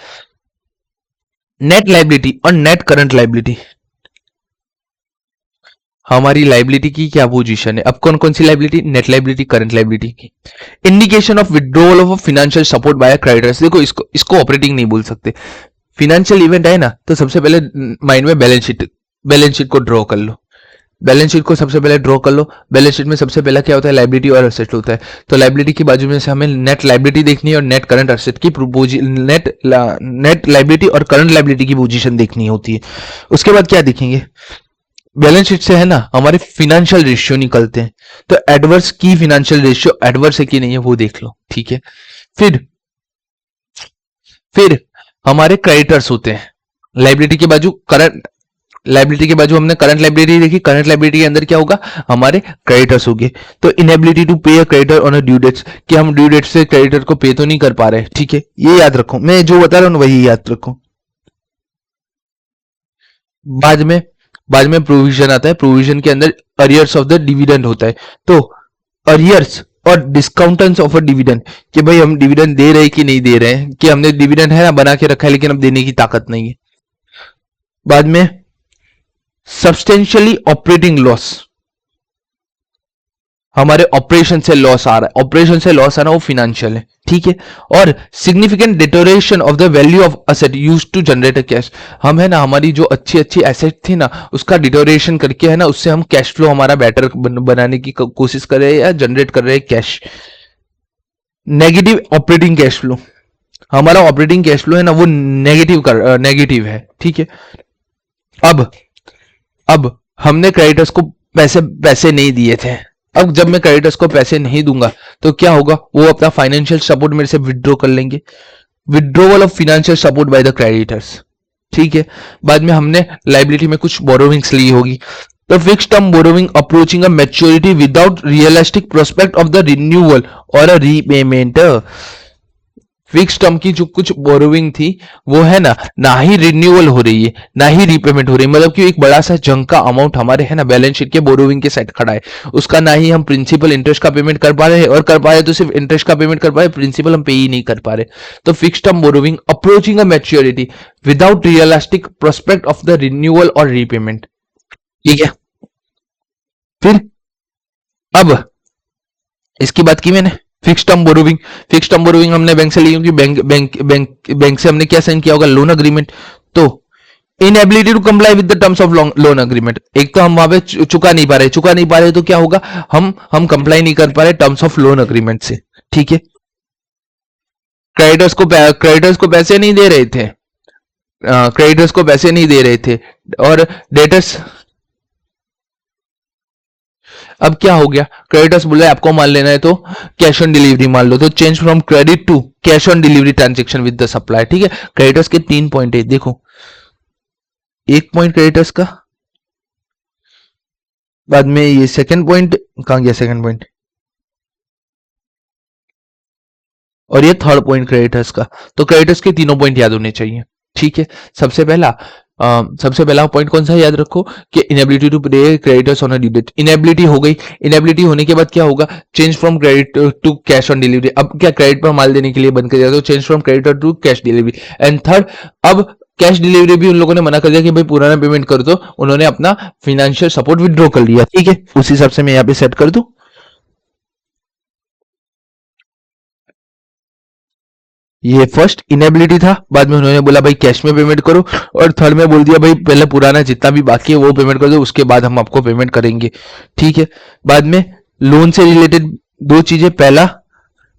नेट लाइबिलिटी और नेट करंट लाइबिलिटी। हमारी लाइबिलिटी की क्या पोजीशन है। अब कौन कौन सी liability, net liability, current liability की। Indication of withdrawal of financial support by creditors, देखो इसको ऑपरेटिंग नहीं बोल सकते। फाइनेंशियल इवेंट है ना, तो सबसे पहले माइंड में बैलेंस शीट को ड्रॉ कर लो। बैलेंस शीट को सबसे पहले ड्रॉ कर लो। बैलेंस शीट में सबसे पहला क्या होता है, लाइबिलिटी और एसेट होता है। तो लाइबिलिटी की बाजू में से हमें नेट लाइबिलिटी देखनी है और नेट करंट एसेट की नेट लाइबिलिटी और करंट लाइबिलिटी की पोजीशन देखनी होती है। उसके बाद क्या देखेंगे, बैलेंस शीट से है ना हमारे फिनेंशियल रेशियो निकलते हैं। तो एडवर्स की फिनेंशियल रेशियो एडवर्स है कि नहीं है वो देख लो, ठीक है। फिर हमारे क्रेडिटर्स होते हैं। लाइबिलिटी के बाजू हमने करंट लाइबिलिटी देखी। करंट लाइबिलिटी के अंदर क्या होगा, हमारे क्रेडिटर्स होंगे। तो inability to pay a creditor on a due dates, कि हम ड्यू डेट से क्रेडिटर को पे तो नहीं कर पा रहे, ठीक है। ये याद रखो, मैं जो बता रहा हूं वही याद रखो। बाद में प्रोविजन आता है। प्रोविजन के अंदर अरियर्स ऑफ द डिविडेंड होता है। तो अरियर्स और डिस्काउंटेंस ऑफ अ डिविडेंड, कि भाई हम डिविडेंड दे रहे हैं कि नहीं दे रहे हैं, कि हमने डिविडेंड है ना बना के रखा है लेकिन अब देने की ताकत नहीं है। बाद में सब्सटेंशियली ऑपरेटिंग लॉस, हमारे ऑपरेशन से लॉस आ रहा है, ऑपरेशन से लॉस आना वो फिनेंशियल है, ठीक है। और significant deterioration of the value of asset use to generate a cash, हम है ना हमारी जो अच्छी अच्छी एसेट थी ना उसका डिटोरेशन करके है ना उससे हम कैश फ्लो हमारा बेटर बनाने की कोशिश कर रहे हैं या जनरेट कर रहे हैं cash. Negative operating cash flow, हमारा ऑपरेटिंग कैश फ्लो है ना वो नेगेटिव है, ठीक है। अब हमने क्रेडिटर्स को पैसे नहीं दिए थे। अब जब मैं क्रेडिटर्स को पैसे नहीं दूंगा तो क्या होगा, वो अपना फाइनेंशियल सपोर्ट मेरे से विड्रॉ कर लेंगे। Withdrawal of financial support by the creditors, ठीक है। बाद में हमने लाइबिलिटी में कुछ बोरोविंग्स ली होगी। तो fix term borrowing approaching a maturity without realistic prospect of the renewal और अ रीपेमेंट, फिक्स टर्म की जो कुछ बोरोविंग थी वो है ना ही रिन्यूअल हो रही है ना ही रीपेमेंट हो रही है। मतलब कि एक बड़ा सा जंग का अमाउंट हमारे है ना बैलेंस शीट के बोरोविंग के साइड खड़ा है, उसका ना ही हम प्रिंसिपल इंटरेस्ट का पेमेंट कर पा रहे हैं, और कर पा रहे तो सिर्फ इंटरेस्ट का पेमेंट कर पा रहे, प्रिंसिपल हम पे ही नहीं कर पा रहे। तो fix term borrowing approaching a maturity without realistic prospect of the renewal और रीपेमेंट, ठीक है। फिर अब इसकी बात की मैंने फिक्स टर्म बोरोविंग हमने बैंक से ली होगी। बैंक से हमने क्या साइन किया होगा, लोन अग्रीमेंट। तो inability to comply with the terms of loan agreement, एक तो हम वहां पे चुका नहीं पा रहे तो क्या होगा, हम कंप्लाई नहीं कर पा रहे टर्म्स ऑफ लोन अग्रीमेंट से, ठीक है। क्रेडिटर्स को पैसे नहीं दे रहे थे, और डेटर्स, अब क्या हो गया, क्रेडिटर्स बोले आपको माल लेना है तो कैश ऑन डिलीवरी मान लो। तो change from credit to cash on delivery transaction with the supplier, ठीक है। क्रेडिटर्स के 3 पॉइंट है, देखो एक पॉइंट क्रेडिटर्स का, बाद में ये सेकंड पॉइंट कहां गया, सेकंड पॉइंट, और ये थर्ड पॉइंट क्रेडिटर्स का। तो क्रेडिटर्स के तीनों पॉइंट याद होने चाहिए, ठीक है। सबसे पहला पॉइंट कौन सा याद रखो कि inability to pay creditors on a due date, inability हो गई। इनएबिलिटी होने के बाद क्या होगा, change from credit to cash on delivery, अब क्या क्रेडिट पर माल देने के लिए बंद कर दिया, तो change from creditor to cash delivery. And third, अब कैश डिलीवरी भी उन लोगों ने मना कर दिया कि भाई पुराना पेमेंट कर दो, उन्होंने अपना फाइनेंशियल सपोर्ट विड्रॉ कर लिया, ठीक है। उस हिसाब से मैं यहाँ पे सेट कर दूं। ये फर्स्ट इनेबिलिटी था, बाद में उन्होंने बोला भाई कैश में पेमेंट करो, और थर्ड में बोल दिया भाई पहले पुराना जितना भी बाकी है वो पेमेंट कर दो, उसके बाद हम आपको पेमेंट करेंगे, ठीक है। बाद में लोन से रिलेटेड दो चीजें, पहला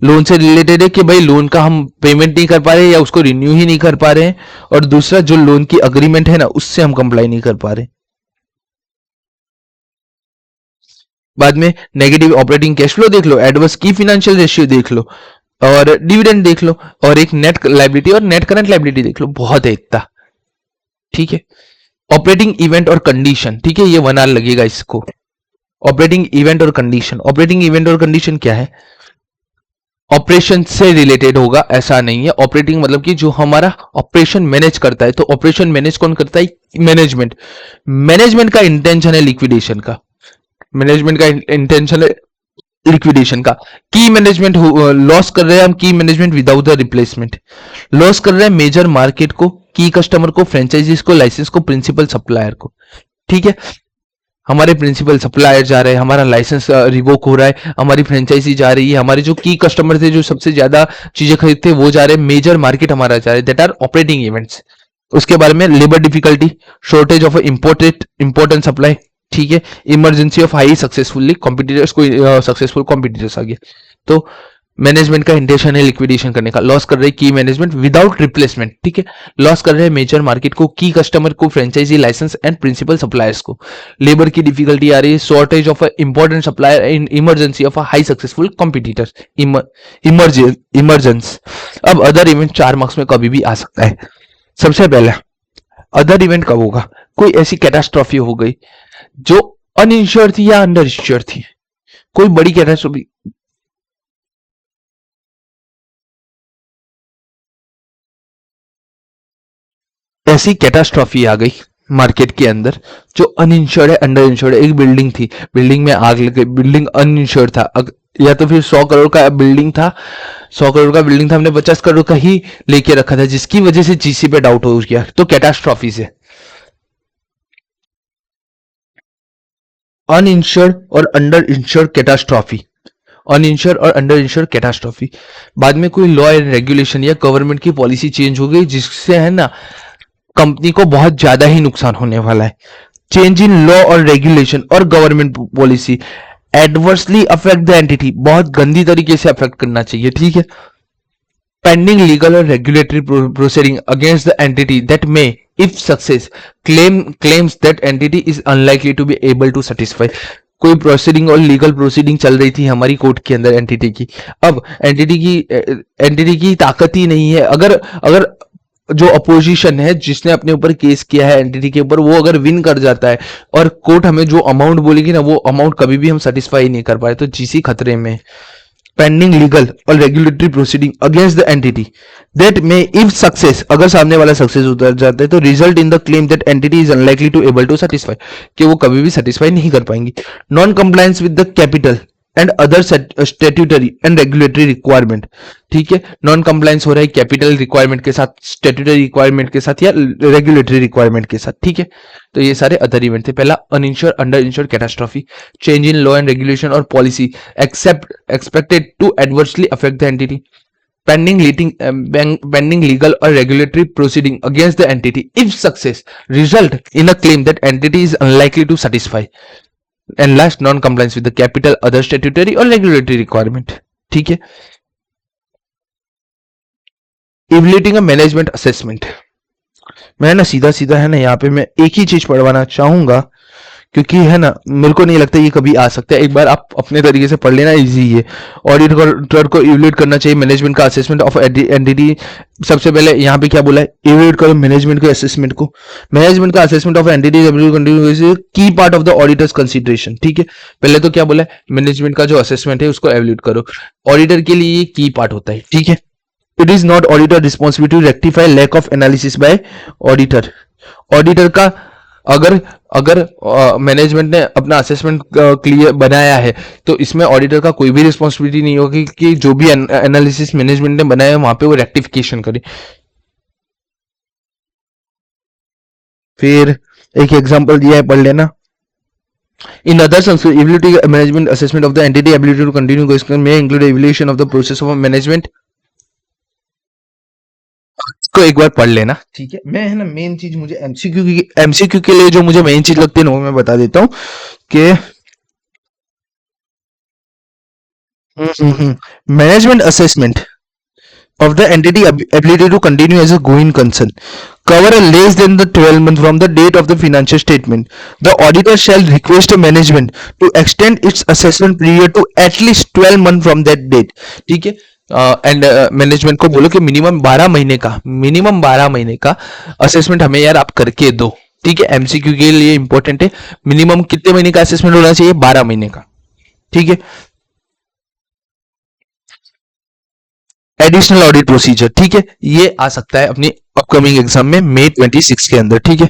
लोन से रिलेटेड है कि भाई लोन का हम पेमेंट नहीं कर पा रहे या उसको रिन्यू ही नहीं कर पा रहे हैं, और दूसरा जो लोन की अग्रीमेंट है ना उससे हम कंप्लाई नहीं कर पा रहे। बाद में नेगेटिव ऑपरेटिंग कैश फ्लो देख लो, एडवर्स की फाइनेंशियल रेशियो देख लो, और डिविडेंड देख लो, और एक नेट लाइबिलिटी और नेट करंट लाइबिलिटी देख लो, बहुत है इतना, ठीक है। ऑपरेटिंग इवेंट और कंडीशन, ठीक है, ये 1 आवर लगेगा इसको। ऑपरेटिंग इवेंट और कंडीशन क्या है, ऑपरेशन से रिलेटेड होगा ऐसा नहीं है। ऑपरेटिंग मतलब कि जो हमारा ऑपरेशन मैनेज करता है, तो ऑपरेशन मैनेज कौन करता है, मैनेजमेंट का इंटेंशन है लिक्विडेशन का, लिक्विडेशन का। की मैनेजमेंट लॉस कर रहे हैं हम, की management without the replacement, loss कर रहे हैं मेजर मार्केट को, की कस्टमर को, फ्रेंचाइजीज को, लाइसेंस को, प्रिंसिपल सप्लायर को, ठीक है। हमारे प्रिंसिपल सप्लायर जा रहे हैं, हमारा लाइसेंस रिवोक हो रहा है, हमारी फ्रेंचाइजी जा रही है, हमारे जो की कस्टमर थे जो सबसे ज्यादा चीजें खरीदते हैं, वो जा रहे हैं, मेजर मार्केट हमारा जा रहा है, दैट आर ऑपरेटिंग इवेंट्स। उसके बारे में labour difficulty, shortage of important supply, ठीक है, emergency of high successfully competitors, कोई सक्सेसफुल कॉम्पिटिटर्स आ गया, तो मैनेजमेंट का इंटेंशन है लिक्विडेशन करने का, लॉस कर रहे की मैनेजमेंट विदाउट रिप्लेसमेंट, ठीक है, लॉस कर रहे हैं मेजर मार्केट को, की कस्टमर को, franchisee, licence and principal suppliers को, लेबर की डिफिकल्टी आ रही है, shortage of important supplier in emergency of high successful competitors, emergence. अब अदर इवेंट 4 मार्क्स में कभी भी आ सकता है। सबसे पहले अदर इवेंट कब होगा, कोई ऐसी कैटास्ट्रॉफी हो गई जो अनइंश्योर्ड थी या अंडर इंश्योर्ड थी, कोई बड़ी कैटास्ट्रॉफी, ऐसी कैटास्ट्रॉफी आ गई मार्केट के अंदर जो अनइंश्योर्ड है, अंडर इंश्योर्ड है। एक बिल्डिंग थी, बिल्डिंग में आग लग गई, बिल्डिंग अनइंश्योर्ड था, या तो फिर 100 करोड़ का बिल्डिंग था, 100 करोड़ का बिल्डिंग था, हमने 50 करोड़ का ही लेके रखा था, जिसकी वजह से जीसी पे डाउट हो गया, तो कैटास्ट्रॉफी से। अनइंश्योर्ड और अंडर इंश्योर्ड कैटास्ट्रॉफी, अनइंश्योर्ड और अंडर इंश्योर्ड कैटास्ट्रॉफी। बाद में कोई लॉ एंड रेगुलेशन या गवर्नमेंट की पॉलिसी चेंज हो गई, जिससे है ना कंपनी को बहुत ज्यादा ही नुकसान होने वाला है। चेंज इन लॉ और रेगुलेशन और government policy adversely affect the entity, बहुत गंदी तरीके से अफेक्ट करना चाहिए, ठीक है। पेंडिंग लीगल और regulatory proceeding against the entity that may if success claims that entity is unlikely to be able to satisfy। कोई प्रोसीडिंग और लीगल प्रोसीडिंग चल रही थी हमारी कोर्ट के अंदर एंटिटी की, अब एंटिटी की ताकत ही नहीं है, अगर अगर जो अपोजिशन है जिसने अपने ऊपर केस किया है एंटिटी के ऊपर, वो अगर विन कर जाता है और कोर्ट हमें जो अमाउंट बोलेगी ना, वो अमाउंट कभी भी हम सेटिस्फाई नहीं कर पाए, तो जीसी खतरे में। पेंडिंग लीगल और regulatory proceeding against the entity that may if success, अगर सामने वाला सक्सेस उतर जाता है तो result in the claim that entity is unlikely to able to satisfy, कि वो कभी भी सेटिस्फाई नहीं कर पाएंगी। Non compliance with the capital and other statutory and regulatory requirement, ठीक है, नॉन कंप्लायंस हो रहा है कैपिटल रिक्वायरमेंट के साथ, स्टेट्यूटरी रिक्वायरमेंट के साथ या रेगुलेटरी रिक्वायरमेंट के साथ, ठीक है। तो ये सारे अदर इवेंट थे। पहला uninsured under insured catastrophe, change in law and regulation और policy expected to adversely affect the entity, pending legal or regulatory proceeding against the entity if success result in a claim that entity is unlikely to satisfy, and last non compliance with the capital other statutory or regulatory requirement, ठीक है। Evaluating a management assessment, मैं ना सीधा सीधा है ना यहाँ पे मैं एक ही चीज पढ़वाना चाहूंगा, क्योंकि है ना मेरे को नहीं लगता ये कभी आ सकता है, एक बार आप अपने तरीके से पढ़ लेना, इजी है। ऑडिटर को इवैल्यूएट करना चाहिए मैनेजमेंट का असेसमेंट ऑफ एंटिटी। सबसे पहले यहाँ पे क्या बोला है, इवैल्यूएट करो मैनेजमेंट के असेसमेंट को, मैनेजमेंट का असेसमेंट ऑफ एंटिटी की part of the auditors consideration, ठीक है। पहले तो क्या बोला है, मैनेजमेंट का जो असेसमेंट है उसको इवैल्यूएट करो, ऑडिटर के लिए ये की पार्ट होता है, ठीक है। It is not auditor responsibility to rectify lack of analysis by auditor, auditor का अगर अगर मैनेजमेंट ने अपना असेसमेंट क्लियर बनाया है तो इसमें ऑडिटर का कोई भी रिस्पॉन्सिबिलिटी नहीं होगी कि जो भी एनालिसिस मैनेजमेंट ने बनाया है वहां पे वो रेक्टिफिकेशन करे। फिर एक एग्जांपल दिया है, पढ़ लेना। In other ability management assessment of the entity ability to continue में include evaluation of the process of management, को एक बार पढ़ लेना, ठीक है। मैं है ना मेन चीज मुझे एमसीक्यू के लिए जो मुझे मेन चीज लगती है ना वो मैं बता देता हूँ कि management assessment of the entity ability to continue as a going concern cover a less than the 12 months from the date of the financial statement. The auditor shall request a management to extend its assessment period to at least 12 months from that date, ठीक है। And management को बोलो कि minimum 12 महीने का assessment हमें यार आप करके दो, ठीक है। एमसीक्यू के लिए इंपॉर्टेंट है, मिनिमम कितने महीने का असेसमेंट होना चाहिए, 12 महीने का, ठीक है। एडिशनल ऑडिट प्रोसीजर, ठीक है, ये आ सकता है अपनी अपकमिंग एग्जाम में मई 26 के अंदर, ठीक है।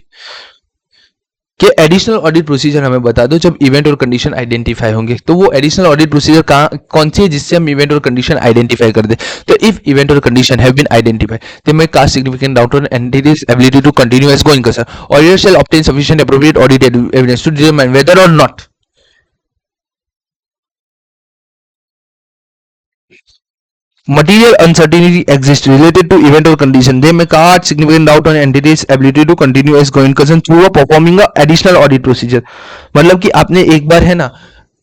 कि एडिशनल ऑडिट प्रोसीजर हमें बता दो जब इवेंट और कंडीशन आइडेंटिफाई होंगे। तो वो एडिशनल ऑडिट प्रोसीजर कौन सी है जिससे हम इवेंट और कंडीशन आइडेंटिफाई कर दे। तो इफ इवेंट और condition have been identified they may cast significant doubt on entity's ability to continue as going concern. Auditor shall obtain sufficient appropriate audit evidence to determine whether or not material uncertainty exists related to event or condition. They may cast significant doubt on entity's ability to continue as going concern through a performing a additional audit procedure. मतलब कि आपने एक बार है ना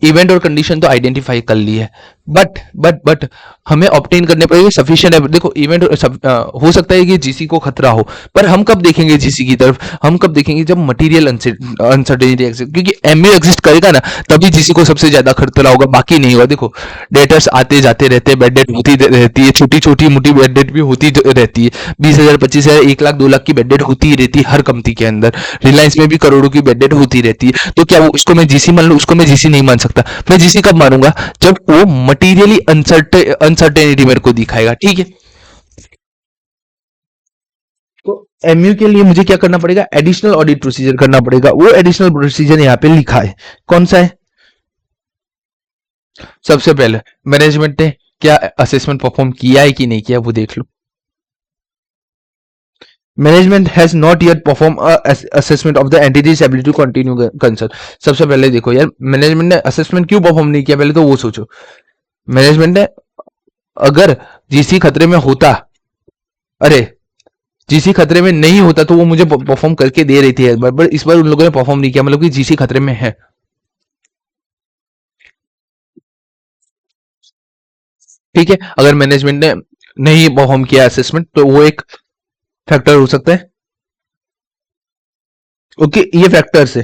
event और condition तो identify कर ली है, बट हमें ऑब्टेन करने पड़ेगी सफिशिएंट। देखो इवेंट हो सकता है कि जीसी को खतरा हो, पर हम कब देखेंगे जीसी की तरफ, हम कब देखेंगे जब मटेरियल अनसर्टेनिटी एग्जिस्ट, क्योंकि एमयू एग्जिस्ट करेगा ना तभी जीसी को सबसे ज्यादा खतरा होगा, बाकी नहीं होगा। देखो डेटर्स आते जाते रहते हैं, बेड डेट होती रहती है, छोटी छोटी मोटी बेड डेट भी होती रहती है, 20,000 25,000 1 लाख 2 लाख की बेड डेट होती ही रहती है हर कंपनी के अंदर। रिलायंस में भी करोड़ों की बेड डेट होती रहती है। तो क्या वो उसको मैं जीसी मान लूं? उसको मैं जीसी नहीं मान सकता। मैं जीसी कब मारूंगा? जब वो मटीरियली अनसर्टेनिटी मेरे को दिखाएगा, ठीक है। तो एमयू के लिए मुझे क्या करना पड़ेगा? एडिशनल ऑडिट प्रोसीजर करना पड़ेगा। वो एडिशनल प्रोसीजर यहाँ पे लिखा है, कौन सा है? सबसे पहले मैनेजमेंट ने क्या असेसमेंट परफॉर्म किया है कि नहीं किया वो देख लो। Management has not yet perform assessment of the entity's ability to continue concern. सबसे पहले देखो यार, मैनेजमेंट ने असेसमेंट क्यों परफॉर्म नहीं किया, पहले तो वो सोचो। मैनेजमेंट ने अगर जीसी खतरे में होता, अरे जीसी खतरे में नहीं होता तो वो मुझे परफॉर्म करके दे रही थी, पर इस बार उन लोगों ने परफॉर्म नहीं किया, मतलब कि जीसी खतरे में है। ठीक है, अगर मैनेजमेंट ने नहीं परफॉर्म किया असेसमेंट तो वो एक फैक्टर हो सकता है। ओके, ये फैक्टर्स है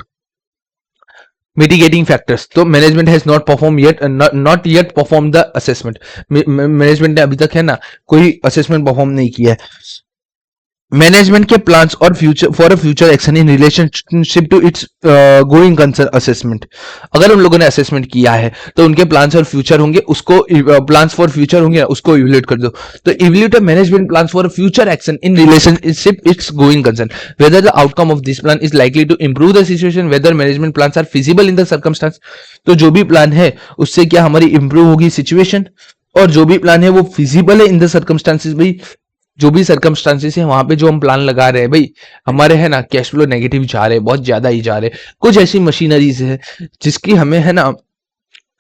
मिटिगेटिंग फैक्टर्स। तो management has not perform yet, not yet perform the assessment. Management ने अभी तक है ना कोई असेसमेंट परफॉर्म नहीं किया है। मैनेजमेंट के प्लान्स और future for a future action in relationship to its going concern assessment. अगर उन लोगों ने असेसमेंट किया है तो उनके प्लान्स और फ्यूचर होंगे, उसको प्लान्स फॉर फ्यूचर होंगे, उसको इवैल्यूएट कर दो। तो evaluate management plans for future action in relationship its going concern whether the outcome of this plan is likely to improve the situation, whether management plans are feasible in the circumstance. तो जो भी plan है उससे क्या हमारी improve होगी situation, और जो भी प्लान है वो फिजिबल है इन द सर्कमस्टांसेस। भाई जो भी सर्कमस्टांसेस है वहां पे जो हम प्लान लगा रहे हैं, भाई हमारे है ना कैश फ्लो नेगेटिव जा रहे हैं, बहुत ज्यादा ही जा रहे हैं। कुछ ऐसी मशीनरीज है जिसकी हमें है ना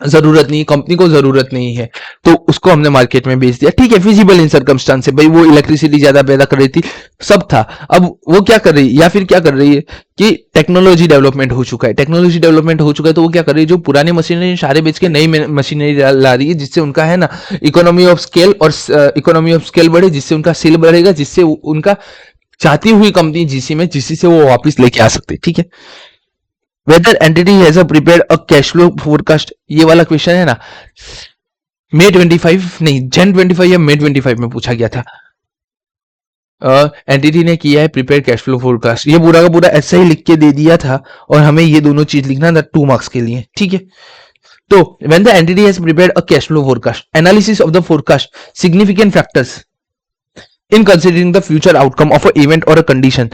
जरूरत नहीं, कंपनी को जरूरत नहीं है, तो उसको हमने मार्केट में बेच दिया। ठीक है, फिजिबल इन सर्कमस्टांस है, भाई वो इलेक्ट्रिसिटी ज्यादा पैदा कर रही थी, सब था। अब वो क्या कर रही है, या फिर क्या कर रही है कि टेक्नोलॉजी डेवलपमेंट हो चुका है, टेक्नोलॉजी डेवलपमेंट हो चुका है, तो वो क्या कर रही है, जो पुरानी मशीनरी सारे बेच के नई मशीनरी ला रही है, जिससे उनका है ना इकोनॉमी ऑफ स्केल, और इकोनॉमी ऑफ स्केल बढ़े, जिससे उनका सेल बढ़ेगा, जिससे उनका चाहती हुई कंपनी जीसी में जीसी से वो वापस लेके आ सकते। ठीक है, whether entity has prepared a cash flow forecast, ये वाला क्वेश्चन है ना May 25 नहीं Jan 25 या May 25 में पूछा गया था। एंटिटी ने किया है प्रिपेयर कैश फ्लो फोरकास्ट, ये पूरा का पूरा ऐसा ही लिख के दे दिया था, और हमें ये दोनों चीज लिखना था 2 मार्क्स के लिए। ठीक है, तो when the entity has prepared a cash flow forecast, analysis of the forecast significant factors in considering the future outcome of an event or a condition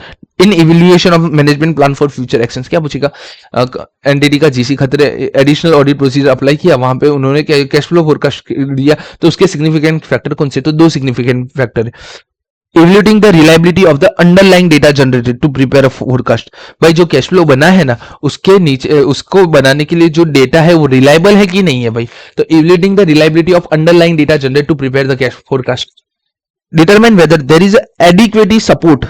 in evaluation of management plan for future actions। क्या पूछेगा, entity का GC खतरे additional audit procedure apply किया, वहां पे उन्होंने cash flow forecast दिया, तो उसके सिग्निफिकेंट फैक्टर कौन से? तो 2 सिग्निफिकेंट फैक्टर है। Evaluating the reliability of the underlying data generated to prepare a forecast. भाई जो कैश फ्लो बना है ना उसके नीचे उसको बनाने के लिए जो डेटा है वो रिलायबल है कि नहीं है भाई। तो evaluating the reliability of underlying data generated to prepare the cash forecast. Determine whether there is adequately support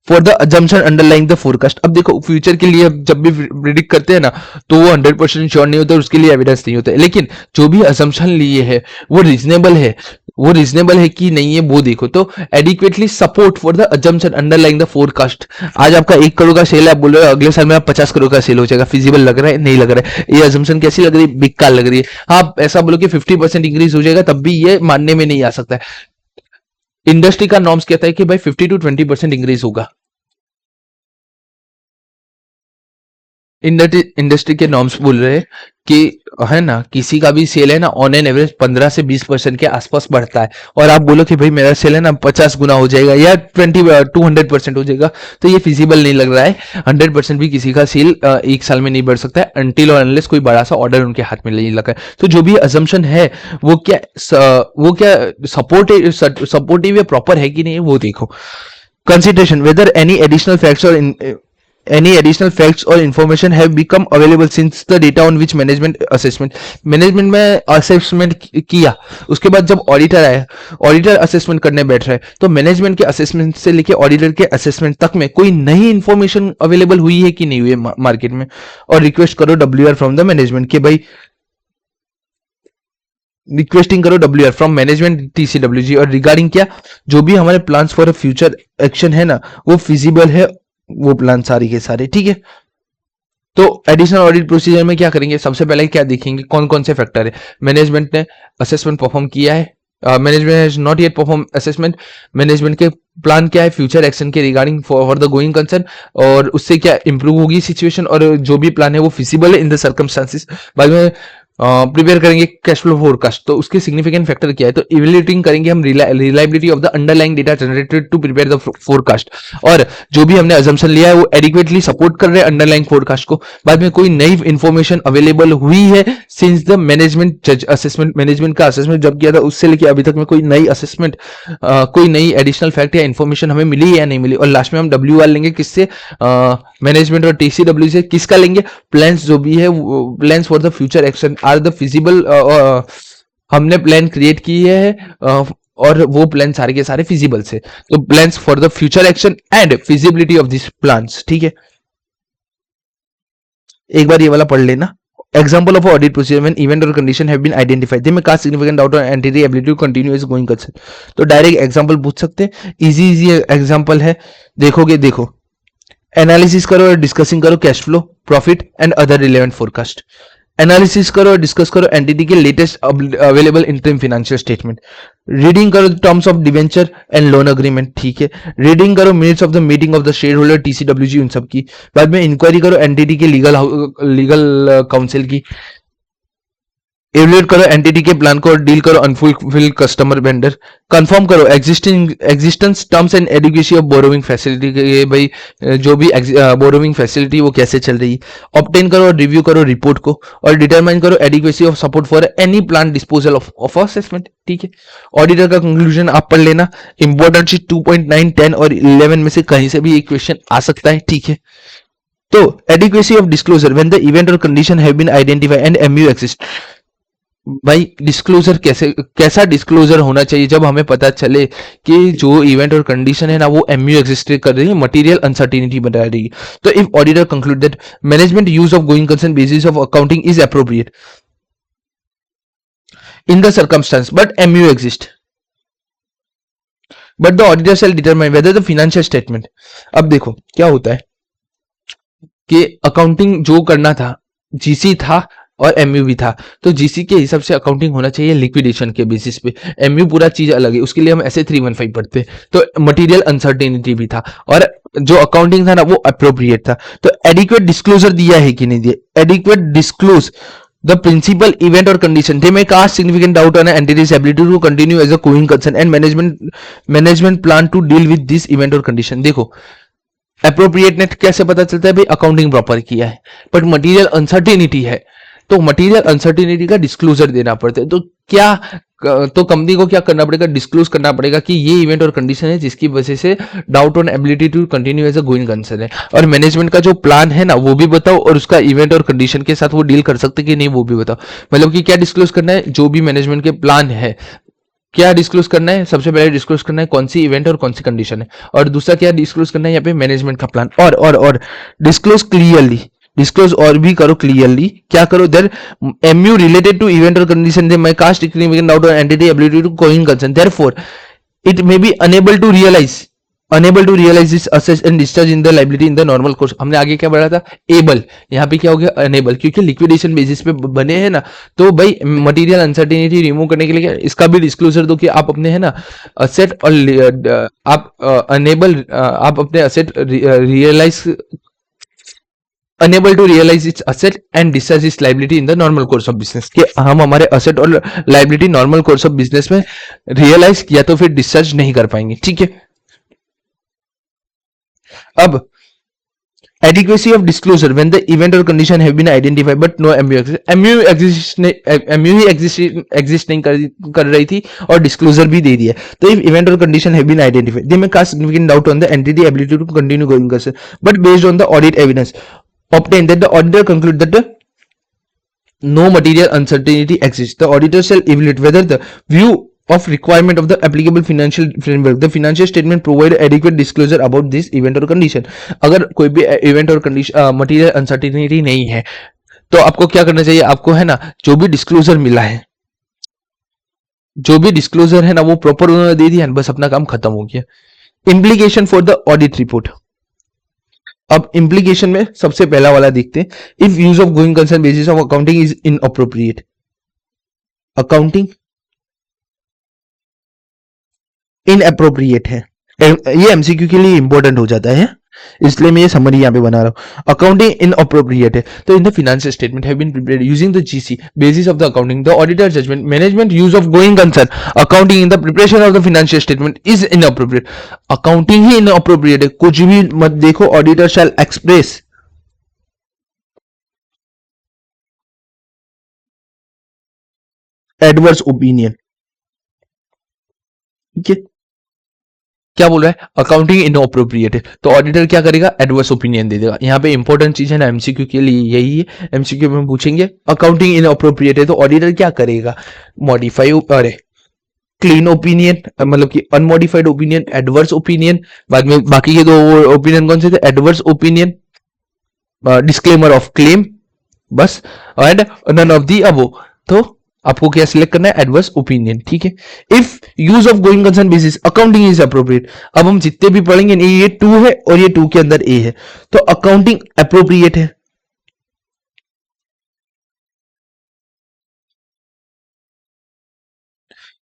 for the assumption underlying the forecast. अब देखो फ्यूचर के लिए जब भी प्रिडिक्ट करते हैं ना तो वो 100% श्योर नहीं होता, उसके लिए एविडेंस नहीं होता है, लेकिन जो भी अजम्पशन लिए है वो रीजनेबल है, वो रीजनेबल है कि नहीं है वो देखो। तो adequately support for the assumption underlying the forecast. आज आपका 1 करोड़ का सेल है, आप बोल रहे हो अगले साल में आप 50 करोड़ का सेल हो जाएगा, फिजिबल लग रहा है? नहीं लग रहा है। ये अजम्पशन कैसी लग रही है? बेकार लग रही है। हाँ ऐसा बोलो कि 50% इंक्रीज हो जाएगा, तब भी ये मानने में नहीं आ सकता है। इंडस्ट्री का नॉर्म्स कहता है कि भाई 50 to 20% इंक्रीज होगा। इंडस्ट्री के नॉर्म्स बोल रहे हैं कि है ना, किसी का भी सेल है ना ऑन एन एवरेज 15 से 20% के आसपास बढ़ता है, और आप बोलो कि भाई मेरा सेल है ना 50 गुना हो जाएगा या 200% हो जाएगा, तो ये फिजिबल नहीं लग रहा है। 100% भी किसी का सेल एक साल में नहीं बढ़ सकता है अनटिल और अनलेस कोई बड़ा सा ऑर्डर उनके हाथ में नहीं लगा है। तो जो भी असम्पशन है वो क्या सपोर्टिव या प्रॉपर है कि नहीं वो देखो। Consideration whether any additional facts or information have become available since the data on which management में assessment किया, उसके बाद जब ऑडिटर आया, ऑडिटर असेसमेंट करने बैठ रहा है, तो मैनेजमेंट के असेसमेंट से लेके ऑडिटर के असेसमेंट तक में कोई नई इंफॉर्मेशन अवेलेबल हुई है कि नहीं हुई है मार्केट में, और रिक्वेस्ट करो WR फ्रॉम द मैनेजमेंट कि भाई रिक्वेस्टिंग करो WR फ्रॉम मैनेजमेंट TCWG, और रिगार्डिंग क्या जो भी हमारे प्लान्स फॉर फ्यूचर एक्शन है ना वो फिजिबल है, वो प्लान सारी के सारे, ठीक है। तो एडिशनल ऑडिट प्रोसीजर में क्या करेंगे, सबसे पहले क्या देखेंगे कौन कौन से फैक्टर है। मैनेजमेंट ने असेसमेंट परफॉर्म किया है, management has not yet perform assessment, management के प्लान क्या है फ्यूचर एक्शन के regarding for the going concern, और उससे क्या इंप्रूव होगी सिचुएशन, और जो भी प्लान है वो फिजिबल है इन द सर्कमस्टांसेस। बाद में प्रिपेयर करेंगे कैश फ्लो फोरकास्ट, तो उसके सिग्निफिकेंट फैक्टर क्या है, तो इवैल्यूएटिंग करेंगे हम reliability of the underlying data generated to prepare the forecast, और जो भी हमने अजम्पशन लिया है वो एडिक्वेटली सपोर्ट कर रहे हैं अंडरलाइंग फोरकास्ट को। बाद में कोई नई इंफॉर्मेशन अवेलेबल हुई है since the management assessment, management का असेसमेंट जब किया था उससे लेके अभी तक में कोई नई असेसमेंट, कोई नई एडिशनल फैक्ट या इन्फॉर्मेशन हमें मिली या नहीं मिली, और लास्ट में हम WR लेंगे किससे, मैनेजमेंट और TCW से। किसका लेंगे, प्लान्स जो भी है plans for the future action are the feasible, हमने प्लान क्रिएट किए है और वो प्लान सारे के सारे फिजिबल से, तो plans for the future action and feasibility of this plans, ठीक है। एक बार ये वाला पढ़ लेना। Example of audit procedure when event or condition have been identified, they may cast significant doubt on entity ability to continue as going concern। तो direct example पूछ सकते हैं, इजी एग्जांपल है, देखोगे देखो, एनालिसिस करो और डिस्कसिंग करो cash flow, profit and other relevant forecast. Analysis करो और डिस्कस करो एंटिटी के latest available interim financial statement. Reading करो terms of debenture and loan agreement, ठीक है। रीडिंग करो minutes of the meeting of the share holder TCWG उन सब की। बाद में इंक्वायरी करो एंटिटी के लीगल काउंसिल की। एवल्यूएट करो एंटिटी के प्लान को और डील करो अनफुलफिल्ड कस्टमर वेंडर। कंफर्म करो existence terms and adequacy of borrowing facility के, भाई जो भी बोरोविंग फैसिलिटी वो कैसे चल रही है। ऑब्टेन करो और रिव्यू करो रिपोर्ट को, और डिटरमाइन करो adequacy of support for any plan disposal of assessment, ठीक है। ऑडिटर का कंक्लूजन आप पढ़ लेना, इंपॉर्टेंट चीज 2.9, 10 और 11 में से कहीं से भी एक क्वेश्चन आ सकता है, ठीक है। तो adequacy of disclosure when the event और condition have been identified and MU exist. भाई डिस्क्लोजर कैसा डिस्क्लोजर होना चाहिए, जब हमें पता चले कि जो इवेंट और कंडीशन है ना वो MU एग्जिस्ट कर रही है, मटेरियल अनसर्टेनिटी बता रही है। तो if auditor conclude that management use of going concern basis of accounting is appropriate in the circumstance but MU exist, but the auditor shall determine whether the financial statement. अब देखो क्या होता है कि अकाउंटिंग जो करना था GC था और MU भी था, तो GC के हिसाब से अकाउंटिंग होना चाहिए लिक्विडेशन के बेसिस पे, MU पूरा चीज अलग है, उसके लिए हम ऐसे 315 पढ़ते हैं। तो मटेरियल अनसर्टेनिटी भी था और जो अकाउंटिंग था ना वो अप्रोप्रिएट था। तो एडिक्वेट डिस्क्लोजर दिया है कि नहीं दिया, adequate disclose the principal event or condition, they may cast significant doubt on an entity's ability to continue as a going concern and management plan to deal with this event or condition। देखो appropriateness कैसे पता चलता है, भाई accounting proper किया है, but material uncertainty है, तो मटेरियल अनसर्टेनिटी का डिस्क्लोजर देना पड़ता है। तो क्या, तो कंपनी को क्या करना पड़ेगा, डिस्क्लोज करना पड़ेगा कि ये इवेंट और कंडीशन है जिसकी वजह से doubt on ability to continue as a going concern है, और मैनेजमेंट का जो प्लान है ना वो भी बताओ, और उसका इवेंट और कंडीशन के साथ वो डील कर सकते कि नहीं वो भी बताओ। मतलब कि क्या डिस्क्लोज करना है, जो भी मैनेजमेंट के प्लान है क्या डिस्क्लोज करना है, सबसे पहले डिस्क्लोज करना है कौन सी इवेंट और कौन सी कंडीशन है, और दूसरा क्या डिस्क्लोज करना है यहाँ पे मैनेजमेंट का प्लान, और डिस्क्लोज क्लियरली, डिस्क्लोज और भी करो क्लियरली, क्या करो there MU related to event और condition they may cast significant doubt on entity ability to going concern, therefore it may be unable to realize this असेस and discharge in the liability in the normal course. हमने आगे क्या बढ़ा था, able, यहाँ पे क्या हो गया अनेबल, क्योंकि लिक्विडेशन बेसिस पे बने हैं ना, तो भाई मटेरियल अनसर्टेनिटी रिमूव करने के लिए इसका भी डिस्क्लोजर दो कि आप अपने है ना असेट और आप अनेबल, आप अपने asset realise unable to realise its asset and discharge its liability in the normal course of business, कि हम हमारे असेट और liability normal course of business में रियलाइज या तो फिर डिस्चार्ज नहीं कर पाएंगे। ठीक है, अब adequacy of disclosure when the event or condition have been identified but no MU exists। MU he exist नहीं कर रही थी और disclosure भी दे दिया। तो if event or condition have been identified they may cast significant doubt on the entity ability to continue going concern, but based on the audit evidence obtained that the auditor conclude that the no material uncertainty exists, the auditor shall evaluate whether the view of requirement of the applicable financial framework the financial statement provide adequate disclosure about this event or condition। अगर कोई भी event और condition material uncertainty नहीं है तो आपको क्या करना चाहिए, आपको है ना जो भी डिस्क्लोजर मिला है, जो भी डिस्क्लोजर है ना वो प्रॉपर उन्होंने दे दिया, बस अपना काम खत्म हो गया। Implication for the audit report. अब इम्प्लीकेशन में सबसे पहला वाला देखते हैं, if use of going concern basis of accounting is inappropriate. Accounting inappropriate है, ये एमसीक्यू के लिए इंपॉर्टेंट हो जाता है, इसलिए मैं ये समरी यहां पे बना रहा हूं। अकाउंटिंग इनअप्रोप्रिएट है तो in the financial statement have been prepared using the GC basis of the accounting the auditor judgment management use of going concern accounting in the preparation of the financial statement is inappropriate. Accounting ही inappropriate है, कुछ भी मत देखो, auditor shall express adverse opinion. ठीक है, क्या बोल रहा है, अकाउंटिंग इनअप्रोप्रिएट है तो ऑडिटर क्या करेगा, एडवर्स ओपिनियन दे देगा। यहाँ पे इंपॉर्टेंट चीज है ना एमसीक्यू के लिए यही है, एमसीक्यू में पूछेंगे अकाउंटिंग इनअप्रोप्रिएट है तो ऑडिटर क्या करेगा, मॉडिफाई, अरे क्लीन ओपिनियन मतलब कि अनमॉडिफाइड ओपिनियन, एडवर्स ओपिनियन, बाद में बाकी के दो ओपिनियन कौन से थे, adverse opinion, disclaimer of claim, बस, एंड नन ऑफ दी अबो। तो आपको क्या सिलेक्ट करना है, एडवर्स ओपिनियन। ठीक है, if use of going concern basis accounting is appropriate. अब हम जितने भी पढ़ेंगे ये 2 है और ये 2 के अंदर ए है तो अकाउंटिंग अप्रोप्रिएट है।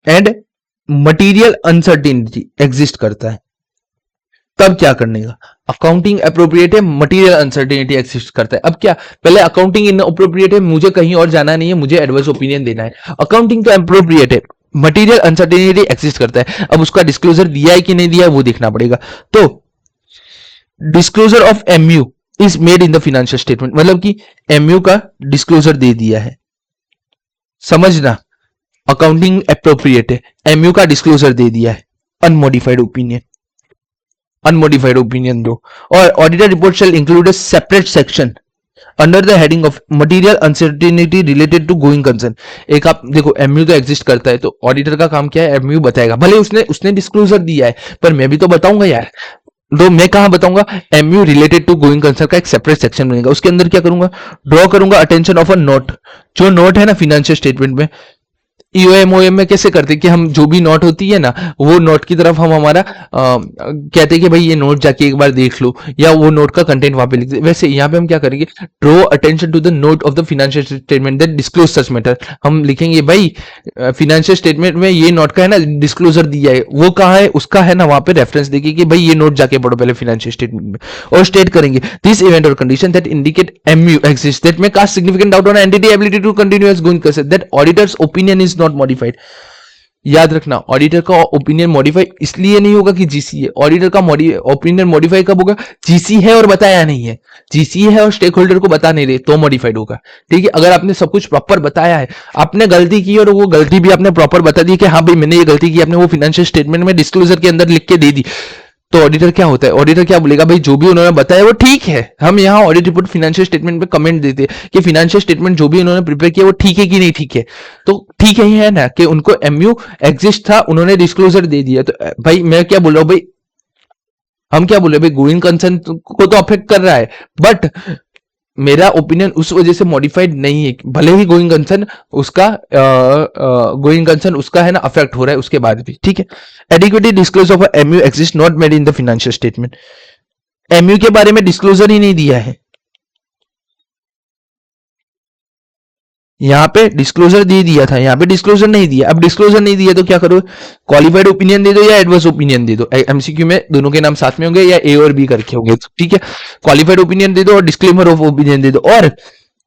एंड मटीरियल अनसर्टेनिटी एग्जिस्ट करता है, तब क्या करने का, अकाउंटिंग अप्रोप्रिएट है, मटीरियल अनसर्टेनिटी एग्जिस्ट करता है। अब क्या, पहले अकाउंटिंग इन अप्रोप्रिएट है, मुझे कहीं और जाना नहीं है, मुझे एडवर्स ओपिनियन देना है। अकाउंटिंग तो अप्रोप्रिएट है, मटीरियल अनसर्टेनिटी एग्जिस्ट करता है, अब उसका डिस्क्लोजर दिया है कि नहीं दिया है वो देखना पड़ेगा। तो disclosure of MU is made in the financial statement, मतलब कि एमयू का डिस्क्लोजर दे दिया है, समझना, अकाउंटिंग अप्रोप्रिएट है, एमयू का डिस्क्लोजर दे दिया है, अनमोडिफाइड ओपिनियन, अनमोडिफाइड ओपिनियन दो। और auditor report shall include a separate section under the heading of material uncertainty related to going concern. एक आप देखो एमयू तो एग्जिस्ट करता है तो ऑडिटर का काम क्या है, एमयू बताएगा, भले उसने डिस्क्लोजर दिया है पर मैं भी तो बताऊंगा यार, तो मैं कहां बताऊंगा, MU related to going concern का एक सेपरेट सेक्शन बनेगा, उसके अंदर क्या करूंगा, ड्रॉ करूंगा अटेंशन ऑफ अ नोट, जो नोट है ना फाइनेंशियल स्टेटमेंट में, ईओएमओएम में कैसे करते कि हम जो भी नोट होती है ना वो नोट की तरफ हम हमारा कहते हैं कि भाई ये नोट जाके एक बार देख लो, या वो नोट का कंटेंट वहां पे लिख दे, वैसे यहाँ पे हम क्या करेंगे, draw attention to the note of the financial statement that disclose such matter. हम लिखेंगे भाई फाइनेंशियल स्टेटमेंट में ये नोट का है ना डिस्क्लोजर दिया है, वो कहाँ है, उसका है ना वहां पे रेफरेंस देखिए कि भाई ये नोट जाके पढ़ो पहले फाइनेंशियल स्टेटमेंट में, और स्टेट करेंगे दिस इवेंट और condition that indicate MU exist that may cast significant doubt on entity ability to continue as going concern that auditor's opinion is not modified. याद रखना, ऑडिटर का ओपिनियन मॉडिफाई इसलिए नहीं होगा कि जीसी है, ऑडिटर का ओपिनियन मॉडिफाई कब होगा, जीसी है और बताया नहीं है, जीसी है और स्टेक होल्डर को बता नहीं रहे तो मॉडिफाइड होगा। ठीक है, अगर आपने सब कुछ प्रॉपर बताया है, आपने गलती की और वो गलती भी आपने प्रॉपर बता दी कि हाँ भाई मैंने ये गलती की, आपने वो फाइनेंशियल स्टेटमेंट में डिस्क्लोजर के अंदर लिख के दे दी, तो ऑडिटर क्या होता है, ऑडिटर क्या बोलेगा, भाई जो भी उन्होंने बताया वो ठीक है। हम यहाँ ऑडिट रिपोर्ट फाइनेंशियल स्टेटमेंट पे कमेंट देते हैं कि फाइनेंशियल स्टेटमेंट जो भी उन्होंने प्रिपेयर किया वो ठीक है कि नहीं ठीक है, तो ठीक है ना कि उनको एमयू एग्जिस्ट था, उन्होंने डिस्क्लोजर दे दिया। तो भाई मैं क्या बोल रहा हूँ भाई, हम क्या बोल रहे हैं भाई, गोइंग कंसर्न को तो अफेक्ट कर रहा है बट मेरा ओपिनियन उस वजह से मॉडिफाइड नहीं है, भले ही गोइंग कंसर्न उसका है ना अफेक्ट हो रहा है उसके बाद भी। ठीक है, adequately disclose of MU exist not made in the financial statement, MU के बारे में डिस्क्लोजर ही नहीं दिया है, यहाँ पे डिस्क्लोजर दे दिया था, यहाँ पे डिस्क्लोजर नहीं दिया। अब डिस्क्लोजर नहीं दिया तो क्या करो, क्वालिफाइड ओपिनियन दे दो या एडवर्स ओपिनियन दे दो। एमसीक्यू में दोनों के नाम साथ में होंगे या ए और बी करके होंगे, ठीक है। क्वालिफाइड ओपिनियन दे दो और डिस्क्लेमर ऑफ ओपिनियन दे दो। और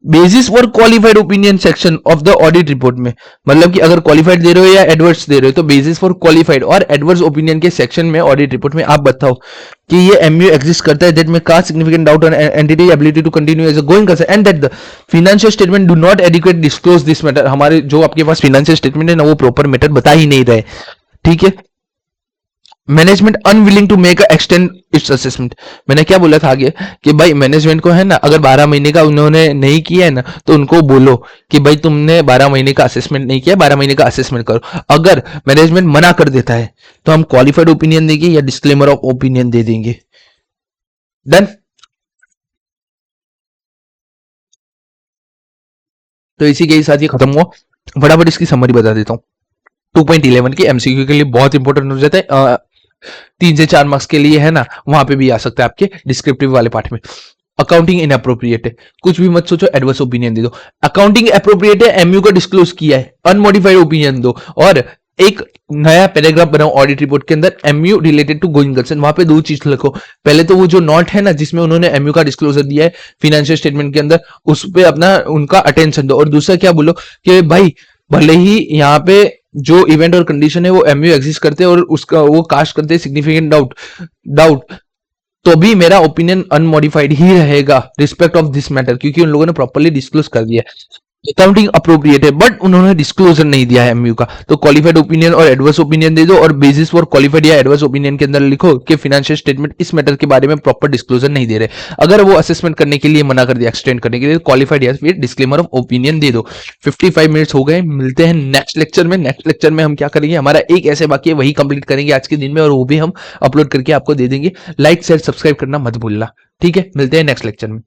basis for qualified opinion section of the audit report में, मतलब कि अगर क्वालिफाइड दे रहे हो या एडवर्स दे रहे हो तो बेसिस फॉर क्वालिफाइड और एडवर्स ओपिनियन के सेक्शन में ऑडिट रिपोर्ट में आप बताओ कि ये एमयू एग्जिस्ट करता है, that may cast significant doubt on entity ability to continue as a going concern and that the financial statement do not adequate disclose this matter. हमारे जो आपके पास फाइनेंशियल स्टेटमेंट है ना, वो प्रॉपर मैटर बता ही नहीं रहे, ठीक है। Management unwilling to make extend its assessment. मैंने क्या बोला था आगे कि भाई मैनेजमेंट को है ना, अगर 12 महीने का उन्होंने नहीं किया है ना तो उनको बोलो कि भाई तुमने 12 महीने का असेसमेंट नहीं किया, 12 महीने का असेसमेंट करो। अगर मैनेजमेंट मना कर देता है तो हम क्वालिफाइड ओपिनियन देंगे या डिस्क्लेमर ऑफ ओपिनियन दे देंगे। डन। तो इसी के साथ ये खत्म हुआ। फटाफट इसकी समरी बता देता हूँ। 2.11 के एमसीक्यू के लिए बहुत इंपॉर्टेंट हो जाता है, 3 से 4 मार्क्स के लिए है ना, वहां पे भी आ सकता है आपके डिस्क्रिप्टिव वाले पार्ट में। अकाउंटिंग इनअप्रोप्रिएट है, कुछ भी मत सोचो, एडवर्स ओपिनियन दे दो। अकाउंटिंग अप्रोप्रिएट है, एमयू का डिस्क्लोज किया है, अनमोडिफाइड ओपिनियन दो। और एक नया पैराग्राफ बनाओ ऑडिट रिपोर्ट के अंदर, MU related to going concern. वहां पे 2 चीज लिखो। पहले तो वो जो नोट है ना जिसमें उन्होंने एमयू का डिस्क्लोजर दिया है फाइनेंशियल स्टेटमेंट के अंदर, उस पे अपना उनका अटेंशन दो। और दूसरा क्या बोलो कि भाई भले ही यहाँ पे जो इवेंट और कंडीशन है वो एमयू एग्जिस्ट करते हैं और उसका वो कास्ट करते हैं सिग्निफिकेंट डाउट, तो भी मेरा ओपिनियन अनमोडिफाइड ही रहेगा रिस्पेक्ट ऑफ दिस मैटर, क्योंकि उन लोगों ने प्रॉपर्ली डिस्क्लोज कर दिया है। अकाउंटिंग अप्रोप्रिएट है बट उन्होंने डिस्क्लोजर नहीं दिया है एमयू का, तो क्वालिफाइड ओपिनियन और एडवर्स ओपिनियन दे दो। और बेसिस फॉर क्वालिफाइड या एडवर्स ओपिनियन के अंदर लिखो कि फाइनेंशियल स्टेटमेंट इस मैटर के बारे में प्रॉपर डिस्क्लोजर नहीं दे रहे। अगर वो असेसमेंट करने के लिए मना कर दिया, एक्सटेंड करने के लिए, क्वालिफाइड या फिर डिस्क्लेमर ऑफ ओपिनियन दे दो। 55 मिनट्स हो गए, मिलते हैं नेक्स्ट लेक्चर में। नेक्स्ट लेक्चर में हम क्या करेंगे, हमारा एक ऐसे बाकी है वही कंप्लीट करेंगे आज के दिन में, और वो भी हम अपलोड करके आपको दे देंगे। लाइक शेयर सब्सक्राइब करना मत भूलना, ठीक है। मिलते हैं नेक्स्ट लेक्चर में।